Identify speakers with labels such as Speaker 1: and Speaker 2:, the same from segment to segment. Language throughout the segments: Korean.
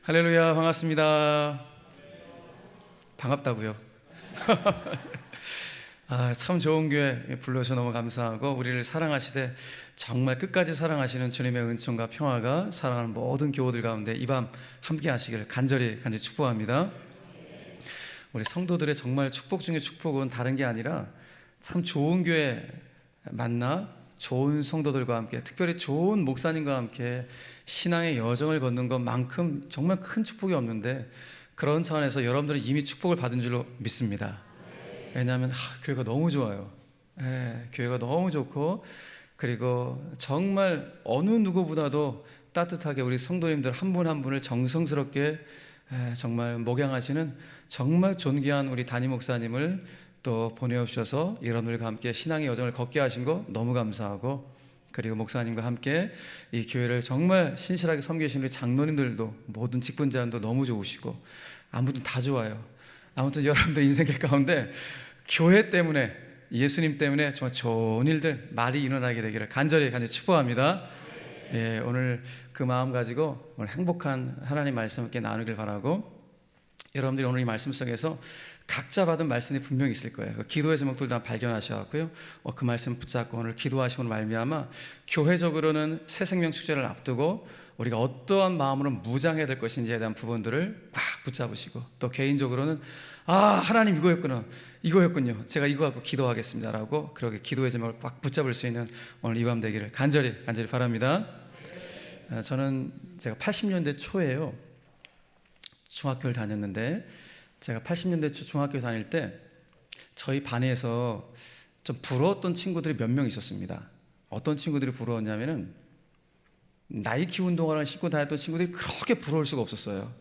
Speaker 1: 할렐루야, 반갑습니다. 반갑다고요. 참 좋은 교회 불러서 너무 감사하고, 우리를 사랑하시되 정말 끝까지 사랑하시는 주님의 은총과 평화가 사랑하는 모든 교우들 가운데 이 밤 함께 하시기를 간절히 축복합니다. 우리 성도들의 정말 축복 중에 축복은 다른 게 아니라 참 좋은 교회 만나 좋은 성도들과 함께, 특별히 좋은 목사님과 함께 신앙의 여정을 걷는 것만큼 정말 큰 축복이 없는데, 그런 차원에서 여러분들은 이미 축복을 받은 줄로 믿습니다. 왜냐하면 교회가 너무 좋아요. 교회가 너무 좋고, 그리고 정말 어느 누구보다도 따뜻하게 우리 성도님들 한 분 한 분을 정성스럽게 정말 목양하시는 정말 존귀한 우리 담임 목사님을 또 보내주셔서 여러분들과 함께 신앙의 여정을 걷게 하신 거 너무 감사하고, 그리고 목사님과 함께 이 교회를 정말 신실하게 섬기시는 우리 장로님들도, 모든 직분자들도 너무 좋으시고, 아무튼 다 좋아요. 아무튼 여러분들 인생길 가운데 교회 때문에, 예수님 때문에 정말 좋은 일들 많이 일어나게 되기를 간절히 축복합니다. 오늘 그 마음 가지고 오늘 행복한 하나님 말씀 함께 나누길 바라고, 여러분들이 오늘 이 말씀 속에서 각자 받은 말씀이 분명히 있을 거예요. 기도의 제목들도 발견하셔갖고요, 그 말씀 붙잡고 오늘 기도하시고 말미암아 교회적으로는 새 생명 축제를 앞두고 우리가 어떠한 마음으로 무장해야 될 것인지에 대한 부분들을 꽉 붙잡으시고, 또 개인적으로는 하나님 이거였군요, 제가 이거 갖고 기도하겠습니다 라고, 그렇게 기도의 제목을 꽉 붙잡을 수 있는 오늘 이 밤 되기를 간절히 바랍니다. 저는 제가 80년대 초에요, 중학교를 다녔는데, 제가 80년대 초 중학교 다닐 때 저희 반에서 좀 부러웠던 친구들이 몇 명 있었습니다. 어떤 친구들이 부러웠냐면은, 나이키 운동화를 신고 다녔던 친구들이 그렇게 부러울 수가 없었어요.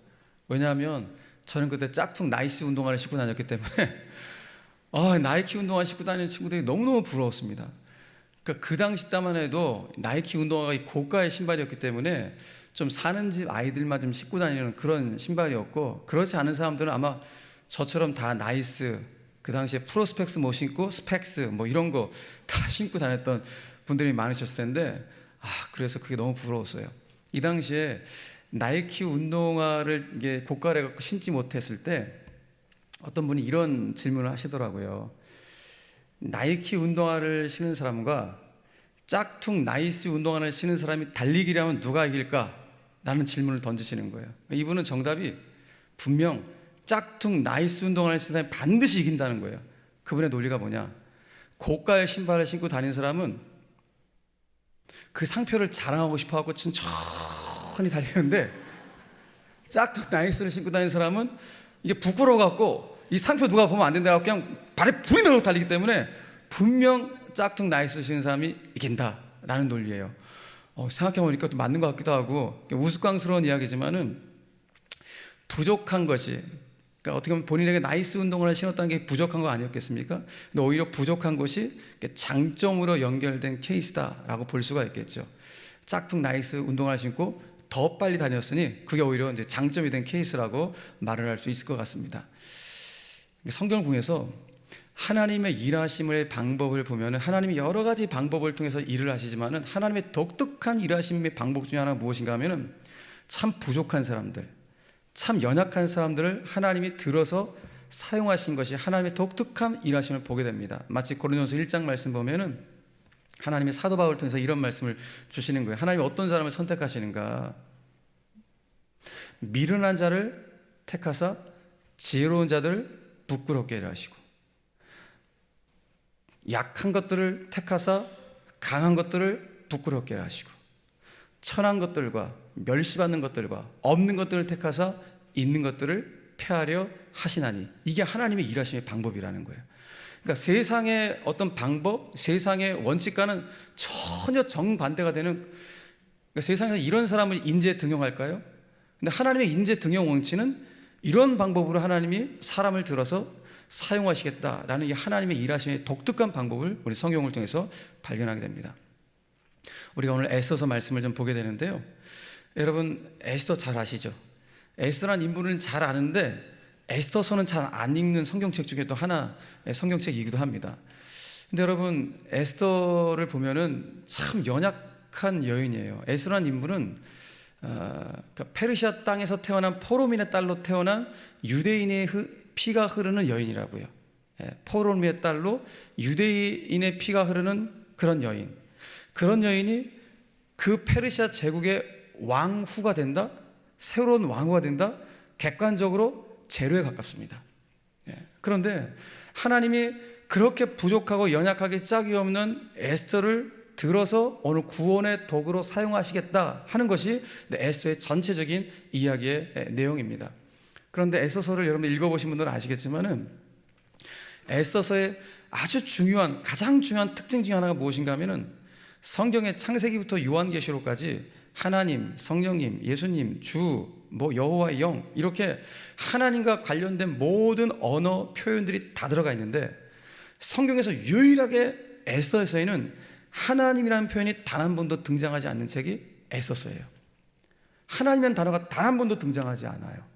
Speaker 1: 왜냐하면 저는 그때 짝퉁 나이스 운동화를 신고 다녔기 때문에 나이키 운동화 신고 다니는 친구들이 너무너무 부러웠습니다. 그러니까 그 당시 때만 해도 나이키 운동화가 고가의 신발이었기 때문에 좀 사는 집 아이들만 좀 신고 다니는 그런 신발이었고, 그렇지 않은 사람들은 아마 저처럼 다 나이스, 그 당시에 프로스펙스 뭐 신고 스펙스 뭐 이런 거 다 신고 다녔던 분들이 많으셨을 텐데, 그래서 그게 너무 부러웠어요. 이 당시에 나이키 운동화를 이게 고가를 갖고 신지 못했을 때 어떤 분이 이런 질문을 하시더라고요. 나이키 운동화를 신은 사람과 짝퉁 나이스 운동화를 신은 사람이 달리기를 하면 누가 이길까? 라는 질문을 던지시는 거예요. 이분은 정답이 분명 짝퉁 나이스 운동화를 신은 사람이 반드시 이긴다는 거예요. 그분의 논리가 뭐냐? 고가의 신발을 신고 다니는 사람은 그 상표를 자랑하고 싶어 하고 천천히 달리는데, 짝퉁 나이스를 신고 다니는 사람은 이게 부끄러워 갖고 이 상표 누가 보면 안 된다고 그냥 발에 불이 나도록 달리기 때문에 분명 짝퉁 나이스 신는 사람이 이긴다라는 논리예요. 생각해보니까 또 맞는 것 같기도 하고, 우스꽝스러운 이야기지만은 부족한 것이, 그러니까 어떻게 보면 본인에게 나이스 운동화를 신었다는 게 부족한 거 아니었겠습니까? 근데 오히려 부족한 것이 장점으로 연결된 케이스다라고 볼 수가 있겠죠. 짝퉁 나이스 운동화를 신고 더 빨리 다녔으니 그게 오히려 이제 장점이 된 케이스라고 말을 할 수 있을 것 같습니다. 성경을 보면서 하나님의 일하심의 방법을 보면 하나님이 여러 가지 방법을 통해서 일을 하시지만은, 하나님의 독특한 일하심의 방법 중에 하나가 무엇인가 하면은 참 부족한 사람들, 참 연약한 사람들을 하나님이 들어서 사용하신 것이 하나님의 독특한 일하심을 보게 됩니다. 마치 고린도전서 1장 말씀 보면은 하나님의 사도 바울을 통해서 이런 말씀을 주시는 거예요. 하나님이 어떤 사람을 선택하시는가? 미련한 자를 택하사 지혜로운 자들을 부끄럽게 하려 하시고, 약한 것들을 택하사 강한 것들을 부끄럽게 하시고, 천한 것들과 멸시받는 것들과 없는 것들을 택하사 있는 것들을 폐하려 하시나니, 이게 하나님의 일하심의 방법이라는 거예요. 그러니까 세상의 어떤 방법, 세상의 원칙과는 전혀 정반대가 되는, 그러니까 세상에서 이런 사람을 인재 등용할까요? 근데 하나님의 인재 등용 원칙은 이런 방법으로 하나님이 사람을 들어서 사용하시겠다라는 이 하나님의 일하심의 독특한 방법을 우리 성경을 통해서 발견하게 됩니다. 우리가 오늘 에스더서 말씀을 좀 보게 되는데요, 여러분 에스더 잘 아시죠? 에스더라는 인물은 잘 아는데 에스더서는 잘 안 읽는 성경책 중에 또 하나의 성경책이기도 합니다. 근데 여러분 에스더를 보면은 참 연약한 여인이에요. 에스더라는 인물은 그러니까 페르시아 땅에서 태어난 포로민의 딸로 태어난 유대인의 피가 흐르는 여인이라고요. 포로민의 딸로 유대인의 피가 흐르는 그런 여인. 그런 여인이 그 페르시아 제국의 왕후가 된다? 새로운 왕후가 된다? 객관적으로 제로에 가깝습니다. 그런데 하나님이 그렇게 부족하고 연약하게 짝이 없는 에스더를 들어서 오늘 구원의 도구로 사용하시겠다 하는 것이 에스더의 전체적인 이야기의 내용입니다. 그런데 에스더서를 여러분 읽어보신 분들은 아시겠지만은 에스더서의 아주 중요한, 가장 중요한 특징 중에 하나가 무엇인가 하면은 성경의 창세기부터 요한계시록까지 하나님, 성령님, 예수님, 주, 여호와의 영, 이렇게 하나님과 관련된 모든 언어 표현들이 다 들어가 있는데 성경에서 유일하게 에스더서에는 하나님이라는 표현이 단 한 번도 등장하지 않는 책이 에스더서예요. 하나님이라는 단어가 단 한 번도 등장하지 않아요.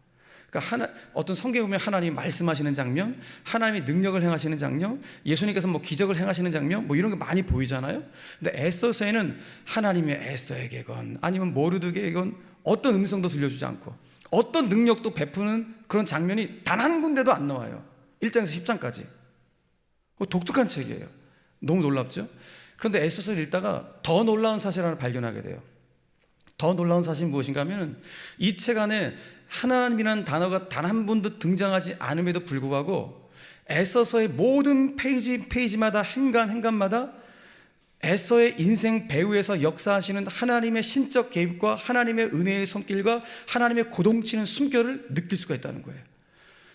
Speaker 1: 그러니까 어떤 성경에 보면 하나님이 말씀하시는 장면, 하나님이 능력을 행하시는 장면, 예수님께서 기적을 행하시는 장면, 이런 게 많이 보이잖아요. 근데 에스더서에는 하나님이 에스더에게건 아니면 모르드게건 어떤 음성도 들려주지 않고 어떤 능력도 베푸는 그런 장면이 단 한 군데도 안 나와요. 1장에서 10장까지. 독특한 책이에요. 너무 놀랍죠? 그런데 에스더서를 읽다가 더 놀라운 사실 하나 발견하게 돼요. 더 놀라운 사실이 무엇인가 하면 이 책 안에 하나님이라는 단어가 단 한 번도 등장하지 않음에도 불구하고 에스더서의 모든 페이지마다 행간마다 에스더의 인생 배후에서 역사하시는 하나님의 신적 개입과 하나님의 은혜의 손길과 하나님의 고동치는 숨결을 느낄 수가 있다는 거예요.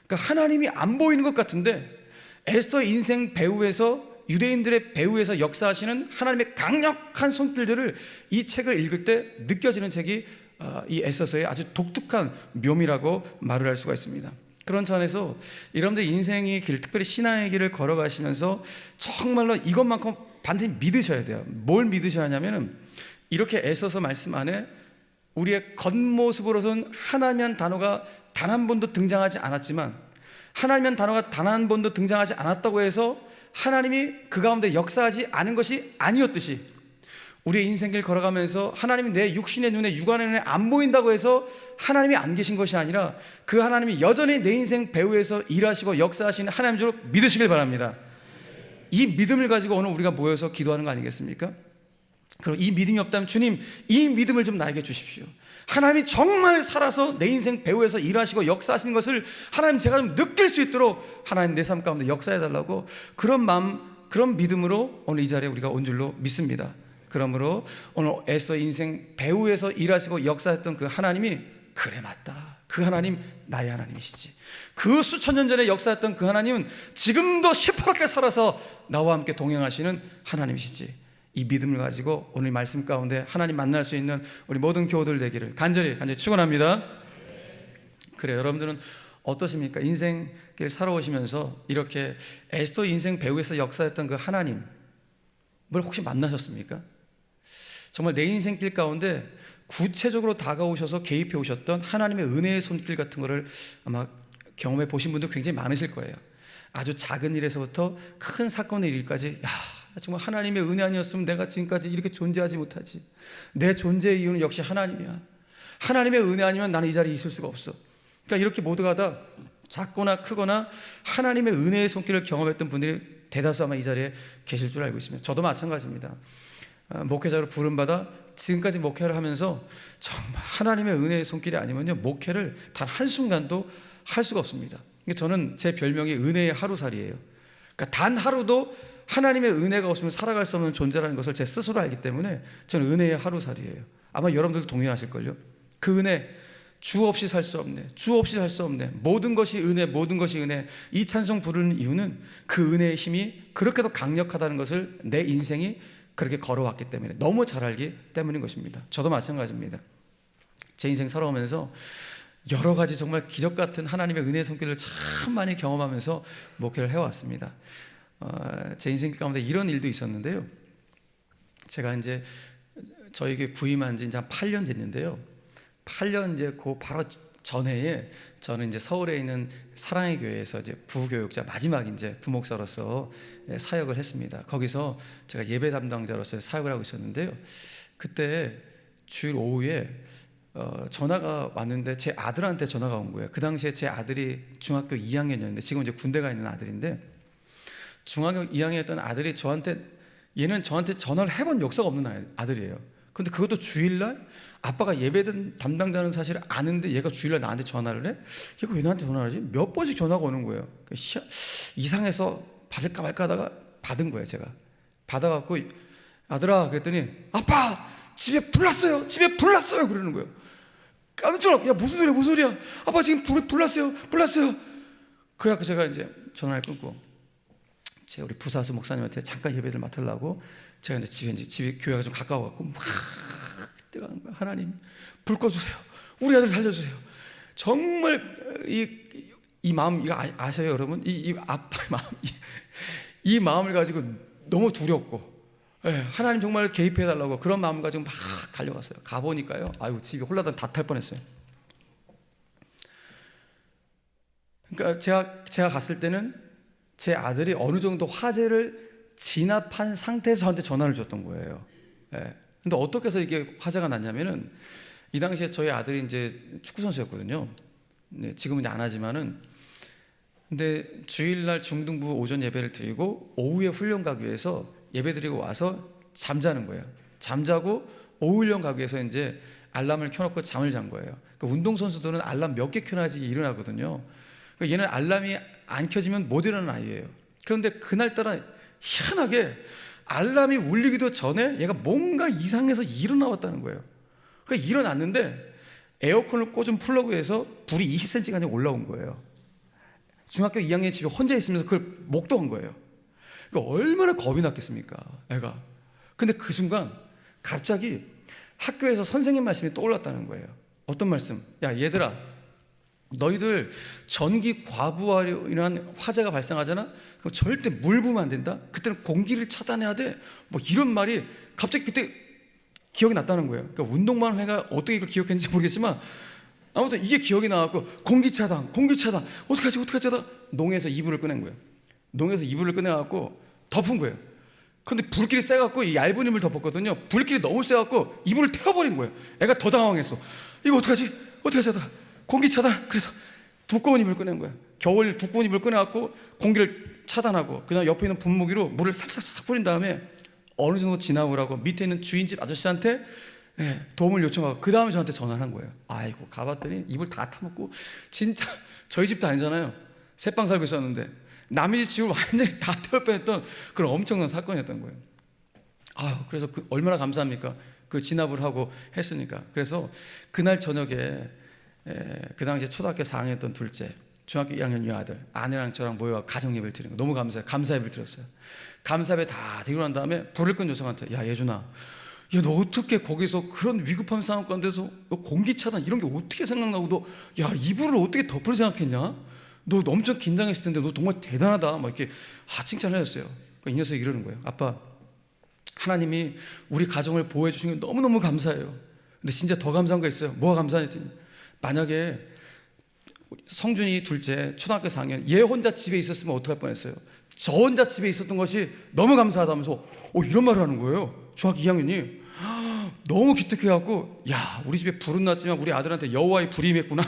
Speaker 1: 그러니까 하나님이 안 보이는 것 같은데 에스더의 인생 배후에서, 유대인들의 배후에서 역사하시는 하나님의 강력한 손길들을 이 책을 읽을 때 느껴지는 책이 이 에스더서의 아주 독특한 묘미라고 말을 할 수가 있습니다. 그런 차원에서 여러분들 인생의 길, 특별히 신앙의 길을 걸어가시면서 정말로 이것만큼 반드시 믿으셔야 돼요. 뭘 믿으셔야 하냐면은 이렇게 에스더서 말씀 안에 우리의 겉모습으로서는 하나님이란 단어가 단 한 번도 등장하지 않았지만, 하나님이란 단어가 단 한 번도 등장하지 않았다고 해서 하나님이 그 가운데 역사하지 않은 것이 아니었듯이, 우리의 인생길 걸어가면서 하나님이 내 육신의 눈에, 육안의 눈에 안 보인다고 해서 하나님이 안 계신 것이 아니라 그 하나님이 여전히 내 인생 배후에서 일하시고 역사하시는 하나님 줄 믿으시길 바랍니다. 이 믿음을 가지고 오늘 우리가 모여서 기도하는 거 아니겠습니까? 그리고 이 믿음이 없다면 주님, 이 믿음을 좀 나에게 주십시오. 하나님이 정말 살아서 내 인생 배후에서 일하시고 역사하시는 것을 하나님 제가 좀 느낄 수 있도록 하나님 내 삶 가운데 역사해달라고, 그런 마음, 그런 믿음으로 오늘 이 자리에 우리가 온 줄로 믿습니다. 그러므로 오늘 에스더 인생 배후에서 일하시고 역사했던 그 하나님이, 그래 맞다, 그 하나님 나의 하나님이시지, 그 수천 년 전에 역사했던 그 하나님은 지금도 시퍼렇게 살아서 나와 함께 동행하시는 하나님이시지, 이 믿음을 가지고 오늘 말씀 가운데 하나님 만날 수 있는 우리 모든 교우들 되기를 간절히 축원합니다. 그래요. 여러분들은 어떠십니까? 인생길 살아오시면서 이렇게 에스더 인생 배후에서 역사했던 그 하나님을 혹시 만나셨습니까? 정말 내 인생길 가운데 구체적으로 다가오셔서 개입해 오셨던 하나님의 은혜의 손길 같은 거를 아마 경험해 보신 분들 굉장히 많으실 거예요. 아주 작은 일에서부터 큰 사건의 일까지, 정말 하나님의 은혜 아니었으면 내가 지금까지 이렇게 존재하지 못하지, 내 존재의 이유는 역시 하나님이야, 하나님의 은혜 아니면 나는 이 자리에 있을 수가 없어. 그러니까 이렇게 모두가 다 작거나 크거나 하나님의 은혜의 손길을 경험했던 분들이 대다수 아마 이 자리에 계실 줄 알고 있습니다. 저도 마찬가지입니다. 목회자로 부름받아 지금까지 목회를 하면서 정말 하나님의 은혜의 손길이 아니면요, 목회를 단 한순간도 할 수가 없습니다. 저는 제 별명이 은혜의 하루살이에요. 그러니까 단 하루도 하나님의 은혜가 없으면 살아갈 수 없는 존재라는 것을 제 스스로 알기 때문에 저는 은혜의 하루살이에요. 아마 여러분들도 동의하실걸요. 그 은혜, 주 없이 살 수 없네, 주 없이 살 수 없네, 모든 것이 은혜, 모든 것이 은혜. 이 찬송 부르는 이유는 그 은혜의 힘이 그렇게도 강력하다는 것을 내 인생이 그렇게 걸어왔기 때문에, 너무 잘 알기 때문인 것입니다. 저도 마찬가지입니다. 제 인생 살아오면서 여러 가지 정말 기적 같은 하나님의 은혜의 손길을 참 많이 경험하면서 목회를 해왔습니다. 제 인생 가운데 이런 일도 있었는데요. 제가 이제 저희 교회 부임한 지 이제 한 8년 됐는데요. 8년 이제 그 바로 전해에 저는 이제 서울에 있는 사랑의 교회에서 이제 부교육자 마지막 이제 부목사로서 사역을 했습니다. 거기서 제가 예배 담당자로서 사역을 하고 있었는데요. 그때 주일 오후에 전화가 왔는데 제 아들한테 전화가 온 거예요. 그 당시에 제 아들이 중학교 2학년이었는데 지금 이제 군대가 있는 아들인데, 중학교 2학년이었던 아들이 얘는 저한테 전화를 해본 역사가 없는 아들이에요. 근데 그것도 주일날 아빠가 예배든 담당자는 사실 아는데 얘가 주일날 나한테 전화를 해? 얘가 왜 나한테 전화를 하지? 몇 번씩 전화가 오는 거예요. 이상해서 받을까 말까 하다가 받은 거예요. 제가 받아갖고 아들아 그랬더니 아빠 집에 불 났어요. 집에 불 났어요. 그러는 거예요. 깜짝 놀랐고, 야 무슨 소리야 무슨 소리야, 아빠 지금 불 났어요. 그래갖고 제가 이제 전화를 끊고 제 우리 부사수 목사님한테 잠깐 예배를 맡으려고 제가 이제 집이 교회가 좀 가까워갖고 막 뜨거운 거야. 하나님 불 꺼주세요. 우리 아들 살려주세요. 정말 이 마음 이거 아셔요 여러분? 이 아빠의 마음, 이 마음을 가지고 너무 두렵고, 하나님 정말 개입해달라고 그런 마음을 가지고 막 달려갔어요. 가보니까요, 아유 집이 홀라당 다 탈 뻔했어요. 그러니까 제가 갔을 때는 제 아들이 어느 정도 화재를 진압한 상태에서 저한테 전화를 줬던 거예요. 근데 어떻게 해서 이게 화재가 났냐면은, 이 당시에 저희 아들이 이제 축구 선수였거든요. 지금은 이제 안 하지만은, 근데 주일날 중등부 오전 예배를 드리고 오후에 훈련 가기 위해서 예배 드리고 와서 잠자는 거예요. 잠자고 오후 훈련 가기 위해서 이제 알람을 켜놓고 잠을 잔 거예요. 그러니까 운동선수들은 알람 몇 개 켜놔야지 일어나거든요. 그러니까 얘는 알람이 안 켜지면 못 일어나는 아이예요. 그런데 그날따라 희한하게 알람이 울리기도 전에 얘가 뭔가 이상해서 일어나왔다는 거예요. 그러니까 일어났는데 에어컨을 꽂은 플러그에서 불이 20cm가 올라온 거예요. 중학교 2학년 집에 혼자 있으면서 그걸 목도한 거예요. 그러니까 얼마나 겁이 났겠습니까, 애가. 근데 그 순간 갑자기 학교에서 선생님 말씀이 떠올랐다는 거예요. 어떤 말씀? 야 얘들아, 너희들 전기 과부하로 인한 화재가 발생하잖아? 그럼 절대 물 부으면 안 된다? 그때는 공기를 차단해야 돼? 뭐 이런 말이 갑자기 그때 기억이 났다는 거예요. 그러니까 운동만 한 애가 어떻게 이걸 기억했는지 모르겠지만 아무튼 이게 기억이 나갖고 공기 차단 어떡하지 하다 농에서 이불을 꺼낸 거예요. 농에서 이불을 꺼내갖고 덮은 거예요. 근데 불길이 세갖고 이 얇은 이불을 덮었거든요. 불길이 너무 세갖고 이불을 태워버린 거예요. 애가 더 당황했어. 이거 어떡하지 하다 공기 차단. 그래서 두꺼운 이불을 꺼낸 거예요. 겨울 두꺼운 이불을 꺼내갖고 공기를 차단하고, 그 다음 옆에 있는 분무기로 물을 싹싹싹 뿌린 다음에 어느 정도 지나오라고 밑에 있는 주인집 아저씨한테 도움을 요청하고, 그 다음에 저한테 전화를 한 거예요. 아이고 가봤더니 이불 다 타먹고, 진짜 저희 집도 아니잖아요. 새빵 살고 있었는데 남의 집 집을 완전히 다 태워 뺐던 그런 엄청난 사건이었던 거예요. 그래서 얼마나 감사합니까? 그 진압을 하고 했으니까. 그래서 그날 저녁에 그 당시에 초등학교 4학년이었던 둘째, 중학교 2학년 여아들, 아내랑 저랑 모여 가정 예배를 드리는 거 너무 감사해요. 감사 예배를 드렸어요. 감사 예배 다 드리고 난 다음에 불을 끈 여성한테, 야 예준아, 야 너 어떻게 거기서 그런 위급한 상황 가운데서 너 공기 차단 이런 게 어떻게 생각나고, 너 야 이불을 어떻게 덮을 생각했냐? 너 엄청 긴장했을 텐데 너 정말 대단하다, 막 이렇게 칭찬을 해줬어요. 이 녀석이 이러는 거예요. 아빠, 하나님이 우리 가정을 보호해 주신 게 너무너무 감사해요. 근데 진짜 더 감사한 거 있어요. 뭐가 감사했더니, 만약에 성준이 둘째 초등학교 4학년 얘 혼자 집에 있었으면 어떡할 뻔했어요. 저 혼자 집에 있었던 것이 너무 감사하다면서 이런 말을 하는 거예요. 중학교 2학년이 너무 기특해갖고, 야 우리 집에 불은 났지만 우리 아들한테 여호와의 불이 임했구나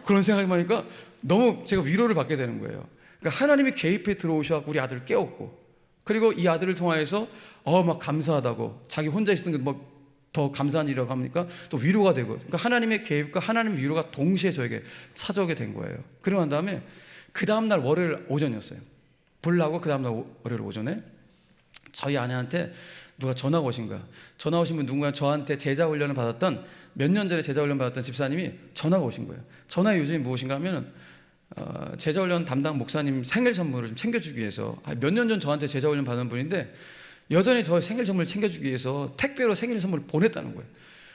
Speaker 1: 그런 생각이 나니까 너무 제가 위로를 받게 되는 거예요. 그러니까 하나님이 개입해 들어오셔서 우리 아들을 깨웠고, 그리고 이 아들을 통하여서 막 감사하다고, 자기 혼자 있었던 게 뭐 더 감사한 일이라고 합니까? 또 위로가 되고, 그러니까 하나님의 개입과 하나님의 위로가 동시에 저에게 찾아오게 된 거예요. 그러고 난 다음에 그 다음날 월요일 오전이었어요. 불 나고 그 다음날 월요일 오전에 저희 아내한테 누가 전화가 오신 거야. 전화 오신 분 누군가, 저한테 제자 훈련을 받았던, 몇 년 전에 제자 훈련 받았던 집사님이 전화가 오신 거예요. 전화의 요즘이 무엇인가 하면 제자 훈련 담당 목사님 생일 선물을 좀 챙겨주기 위해서, 몇 년 전 저한테 제자 훈련 받은 분인데 여전히 저 생일 선물을 챙겨주기 위해서 택배로 생일 선물을 보냈다는 거예요.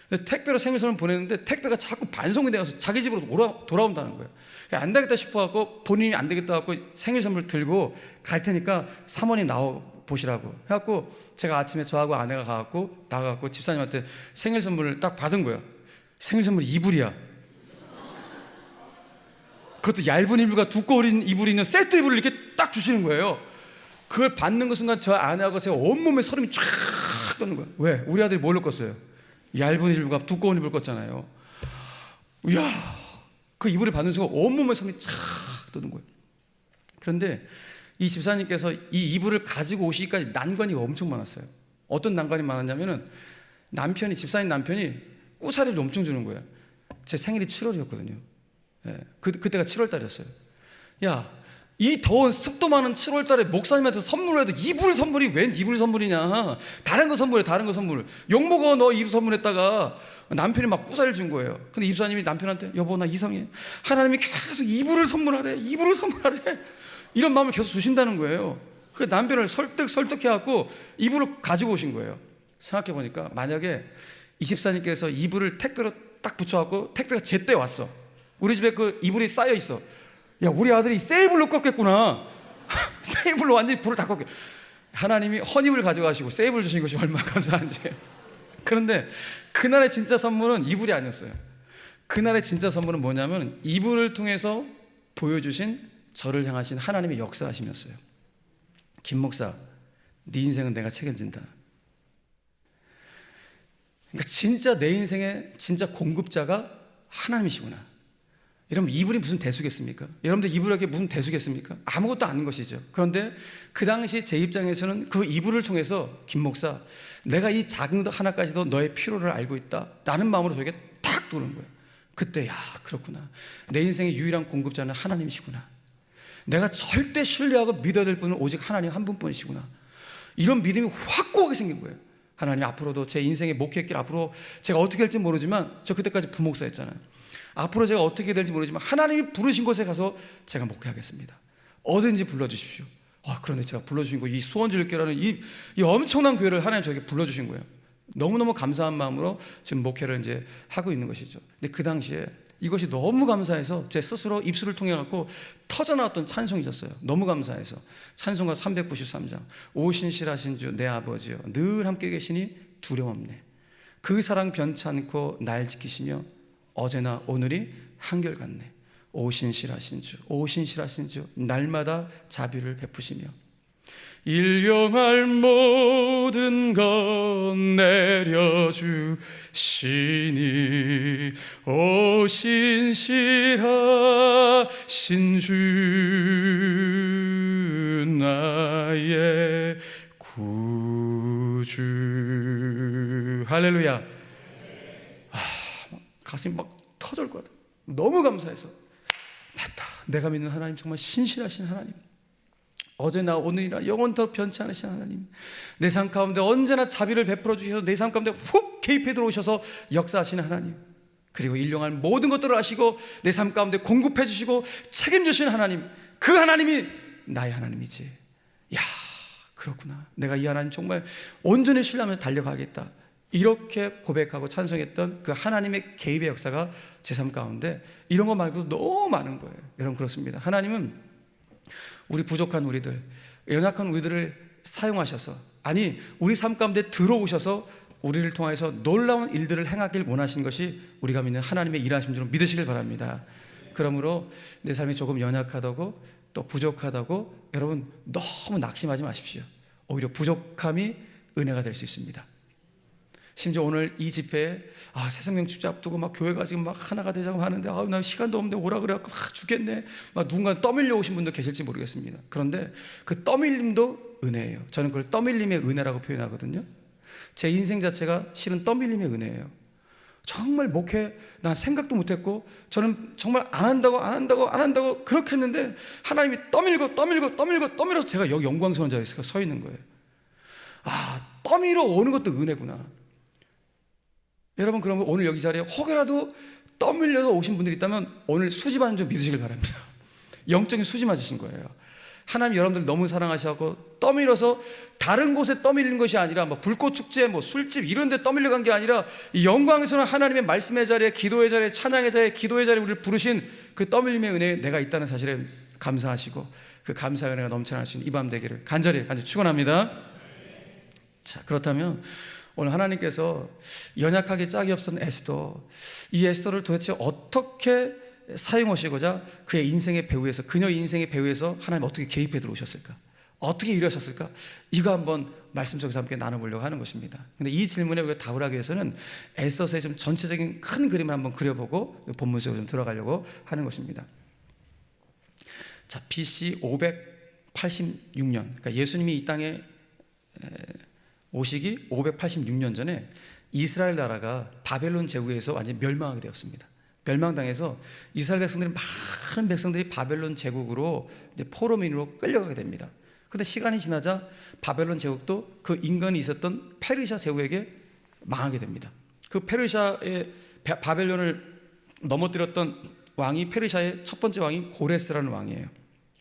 Speaker 1: 근데 택배로 생일 선물 보냈는데 택배가 자꾸 반송이 되어서 자기 집으로 돌아온다는 거예요. 안 되겠다 싶어갖고, 본인이 안 되겠다 갖고 생일 선물 들고 갈 테니까 사모님 나와 보시라고 해갖고, 제가 아침에 저하고 아내가 가갖고 나가갖고 집사님한테 생일 선물을 딱 받은 거예요. 생일 선물 이불이야. 그것도 얇은 이불과 두꺼운 이불이 있는 세트 이불을 이렇게 딱 주시는 거예요. 그걸 받는 그 순간 저 아내하고 제가 온몸에 소름이 쫙 돋는 거예요. 왜? 우리 아들이 뭘로 껐어요? 얇은 이불과 두꺼운 이불 껐잖아요. 이야, 그 이불을 받는 순간 온몸에 섬이 착 도는 거예요. 그런데 이 집사님께서 이 이불을 가지고 오시기까지 난관이 엄청 많았어요. 어떤 난관이 많았냐면은 집사님 남편이 꼬사리를 엄청 주는 거예요. 제 생일이 7월이었거든요. 예, 그때가 7월 달이었어요. 야, 이 더운 습도 많은 7월 달에 목사님한테 선물을 해도 이불 선물이 웬 이불 선물이냐. 다른 거 선물해, 다른 거 선물. 욕먹어, 너 이불 선물했다가. 남편이 막 꼬사리를 준 거예요. 근데 집사님이 남편한테, 여보, 나 이상해. 하나님이 계속 이불을 선물하래, 이불을 선물하래. 이런 마음을 계속 주신다는 거예요. 그 남편을 설득해갖고 이불을 가지고 오신 거예요. 생각해보니까 만약에 이 집사님께서 이불을 택배로 딱 붙여갖고 택배가 제때 왔어. 우리 집에 그 이불이 쌓여 있어. 야, 우리 아들이 새 이불로 껐겠구나. 새 이불로 완전히 불을 다 껐겠. 하나님이 헌입을 가져가시고 새 이불 주신 것이 얼마나 감사한지. 그런데 그날의 진짜 선물은 이불이 아니었어요. 그날의 진짜 선물은 뭐냐면 이불을 통해서 보여주신 저를 향하신 하나님의 역사하심이었어요. 김 목사, 네 인생은 내가 책임진다. 그러니까 진짜 내 인생의 진짜 공급자가 하나님이시구나. 여러분, 이불이 무슨 대수겠습니까? 여러분들 이불에게 무슨 대수겠습니까? 아무것도 아닌 것이죠. 그런데 그 당시 제 입장에서는 그 이불을 통해서 김 목사, 내가 이 작은 것 하나까지도 너의 필요를 알고 있다 라는 마음으로 저에게 탁 도는 거예요. 그때, 야, 그렇구나. 내 인생의 유일한 공급자는 하나님이시구나. 내가 절대 신뢰하고 믿어야 될 분은 오직 하나님 한 분뿐이시구나. 이런 믿음이 확고하게 생긴 거예요. 하나님, 앞으로도 제 인생의 목회길 앞으로 제가 어떻게 할지 모르지만, 저 그때까지 부목사였잖아요. 앞으로 제가 어떻게 될지 모르지만 하나님이 부르신 곳에 가서 제가 목회하겠습니다. 어딘지 불러주십시오. 그런데 제가 불러주신 거, 이 수원지교회라는 이 엄청난 교회를 하나님 저에게 불러주신 거예요. 너무너무 감사한 마음으로 지금 목회를 이제 하고 있는 것이죠. 근데 그 당시에 이것이 너무 감사해서 제 스스로 입술을 통해 갖고 터져나왔던 찬송이었어요. 너무 감사해서. 찬송가 393장. 오 신실하신 주 내 아버지여, 늘 함께 계시니 두려움없네. 그 사랑 변치 않고 날 지키시며 어제나 오늘이 한결같네. 오 신실하신 주, 오 신실하신 주, 날마다 자비를 베푸시며 일용할 모든 것 내려주시니 오 신실하신 주 나의 구주. 할렐루야. 가슴이 막 터질 것 같아요. 너무 감사해서, 맞다, 내가 믿는 하나님 정말 신실하신 하나님, 어제나 오늘이나 영원토록 변치 않으신 하나님, 내 삶 가운데 언제나 자비를 베풀어 주셔서 내 삶 가운데 훅 개입해 들어오셔서 역사하시는 하나님, 그리고 일용할 모든 것들을 아시고 내 삶 가운데 공급해 주시고 책임지시는 하나님, 그 하나님이 나의 하나님이지. 야, 그렇구나. 내가 이 하나님 정말 온전히 신뢰하면서 달려가겠다. 이렇게 고백하고 찬송했던 그 하나님의 개입의 역사가 제 삶 가운데 이런 거 말고도 너무 많은 거예요. 여러분, 그렇습니다. 하나님은 우리 부족한 우리들, 연약한 우리들을 사용하셔서, 아니 우리 삶 가운데 들어오셔서 우리를 통해서 놀라운 일들을 행하길 원하신 것이 우리가 믿는 하나님의 일하심 줄 믿으시길 바랍니다. 그러므로 내 삶이 조금 연약하다고 또 부족하다고 여러분 너무 낙심하지 마십시오. 오히려 부족함이 은혜가 될 수 있습니다. 심지어 오늘 이 집회에 새생명 축제 앞두고 막 교회가 지금 막 하나가 되자고 하는데 나 시간도 없는데 오라 그래갖고 죽겠네. 막 누군가 떠밀려 오신 분도 계실지 모르겠습니다. 그런데 그 떠밀림도 은혜예요. 저는 그걸 떠밀림의 은혜라고 표현하거든요. 제 인생 자체가 실은 떠밀림의 은혜예요. 정말 목회 난 생각도 못했고 저는 정말 안 한다고 그렇게 했는데 하나님이 떠밀어서 제가 여기 영광스러운 자리에 서 있는 거예요. 떠밀어 오는 것도 은혜구나. 여러분, 그러면 오늘 여기 자리에 혹여라도 떠밀려서 오신 분들이 있다면 오늘 수지 맞은 줄 믿으시길 바랍니다. 영적인 수지 맞으신 거예요. 하나님 여러분들 너무 사랑하셔서 떠밀어서 다른 곳에 떠밀린 것이 아니라 불꽃축제, 술집 이런 데 떠밀려 간 게 아니라 이 영광스러운 하나님의 말씀의 자리에, 기도의 자리에, 찬양의 자리에, 기도의 자리에 우리를 부르신 그 떠밀림의 은혜에 내가 있다는 사실에 감사하시고 그 감사의 은혜가 넘쳐날 수 있는 이 밤 되기를 간절히 축원합니다. 자, 그렇다면 오늘 하나님께서 연약하게 짝이 없었던 에스더, 이 에스더를 도대체 어떻게 사용하시고자 그의 인생의 배후에서, 그녀의 인생의 배후에서 하나님 어떻게 개입해 들어오셨을까? 어떻게 이러셨을까? 이거 한번 말씀 속에서 함께 나눠보려고 하는 것입니다. 근데 이 질문에 우리가 답을 하기 위해서는 에스더서의 좀 전체적인 큰 그림을 한번 그려보고 본문 속으로 좀 들어가려고 하는 것입니다. 자, BC 586년, 그러니까 예수님이 이 땅에 오시기 586년 전에 이스라엘 나라가 바벨론 제국에서 완전히 멸망하게 되었습니다. 멸망당해서 이스라엘 백성들이, 많은 백성들이 바벨론 제국으로 이제 포로민으로 끌려가게 됩니다. 근데 시간이 지나자 바벨론 제국도 그 인근에 있었던 페르시아 제국에게 망하게 됩니다. 그 페르시아의 바벨론을 넘어뜨렸던 왕이, 페르시아의 첫 번째 왕이 고레스라는 왕이에요.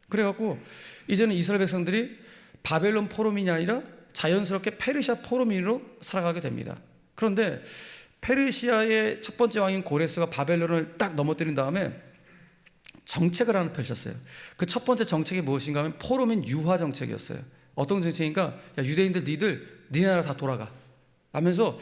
Speaker 1: 그래갖고 이제는 이스라엘 백성들이 바벨론 포로민이 아니라 자연스럽게 페르시아 포로민으로 살아가게 됩니다. 그런데 페르시아의 첫 번째 왕인 고레스가 바벨론을 딱 넘어뜨린 다음에 정책을 하나 펼쳤어요. 그 첫 번째 정책이 무엇인가 하면 포로민 유화 정책이었어요. 어떤 정책인가? 야, 유대인들 니네 나라 다 돌아가 하면서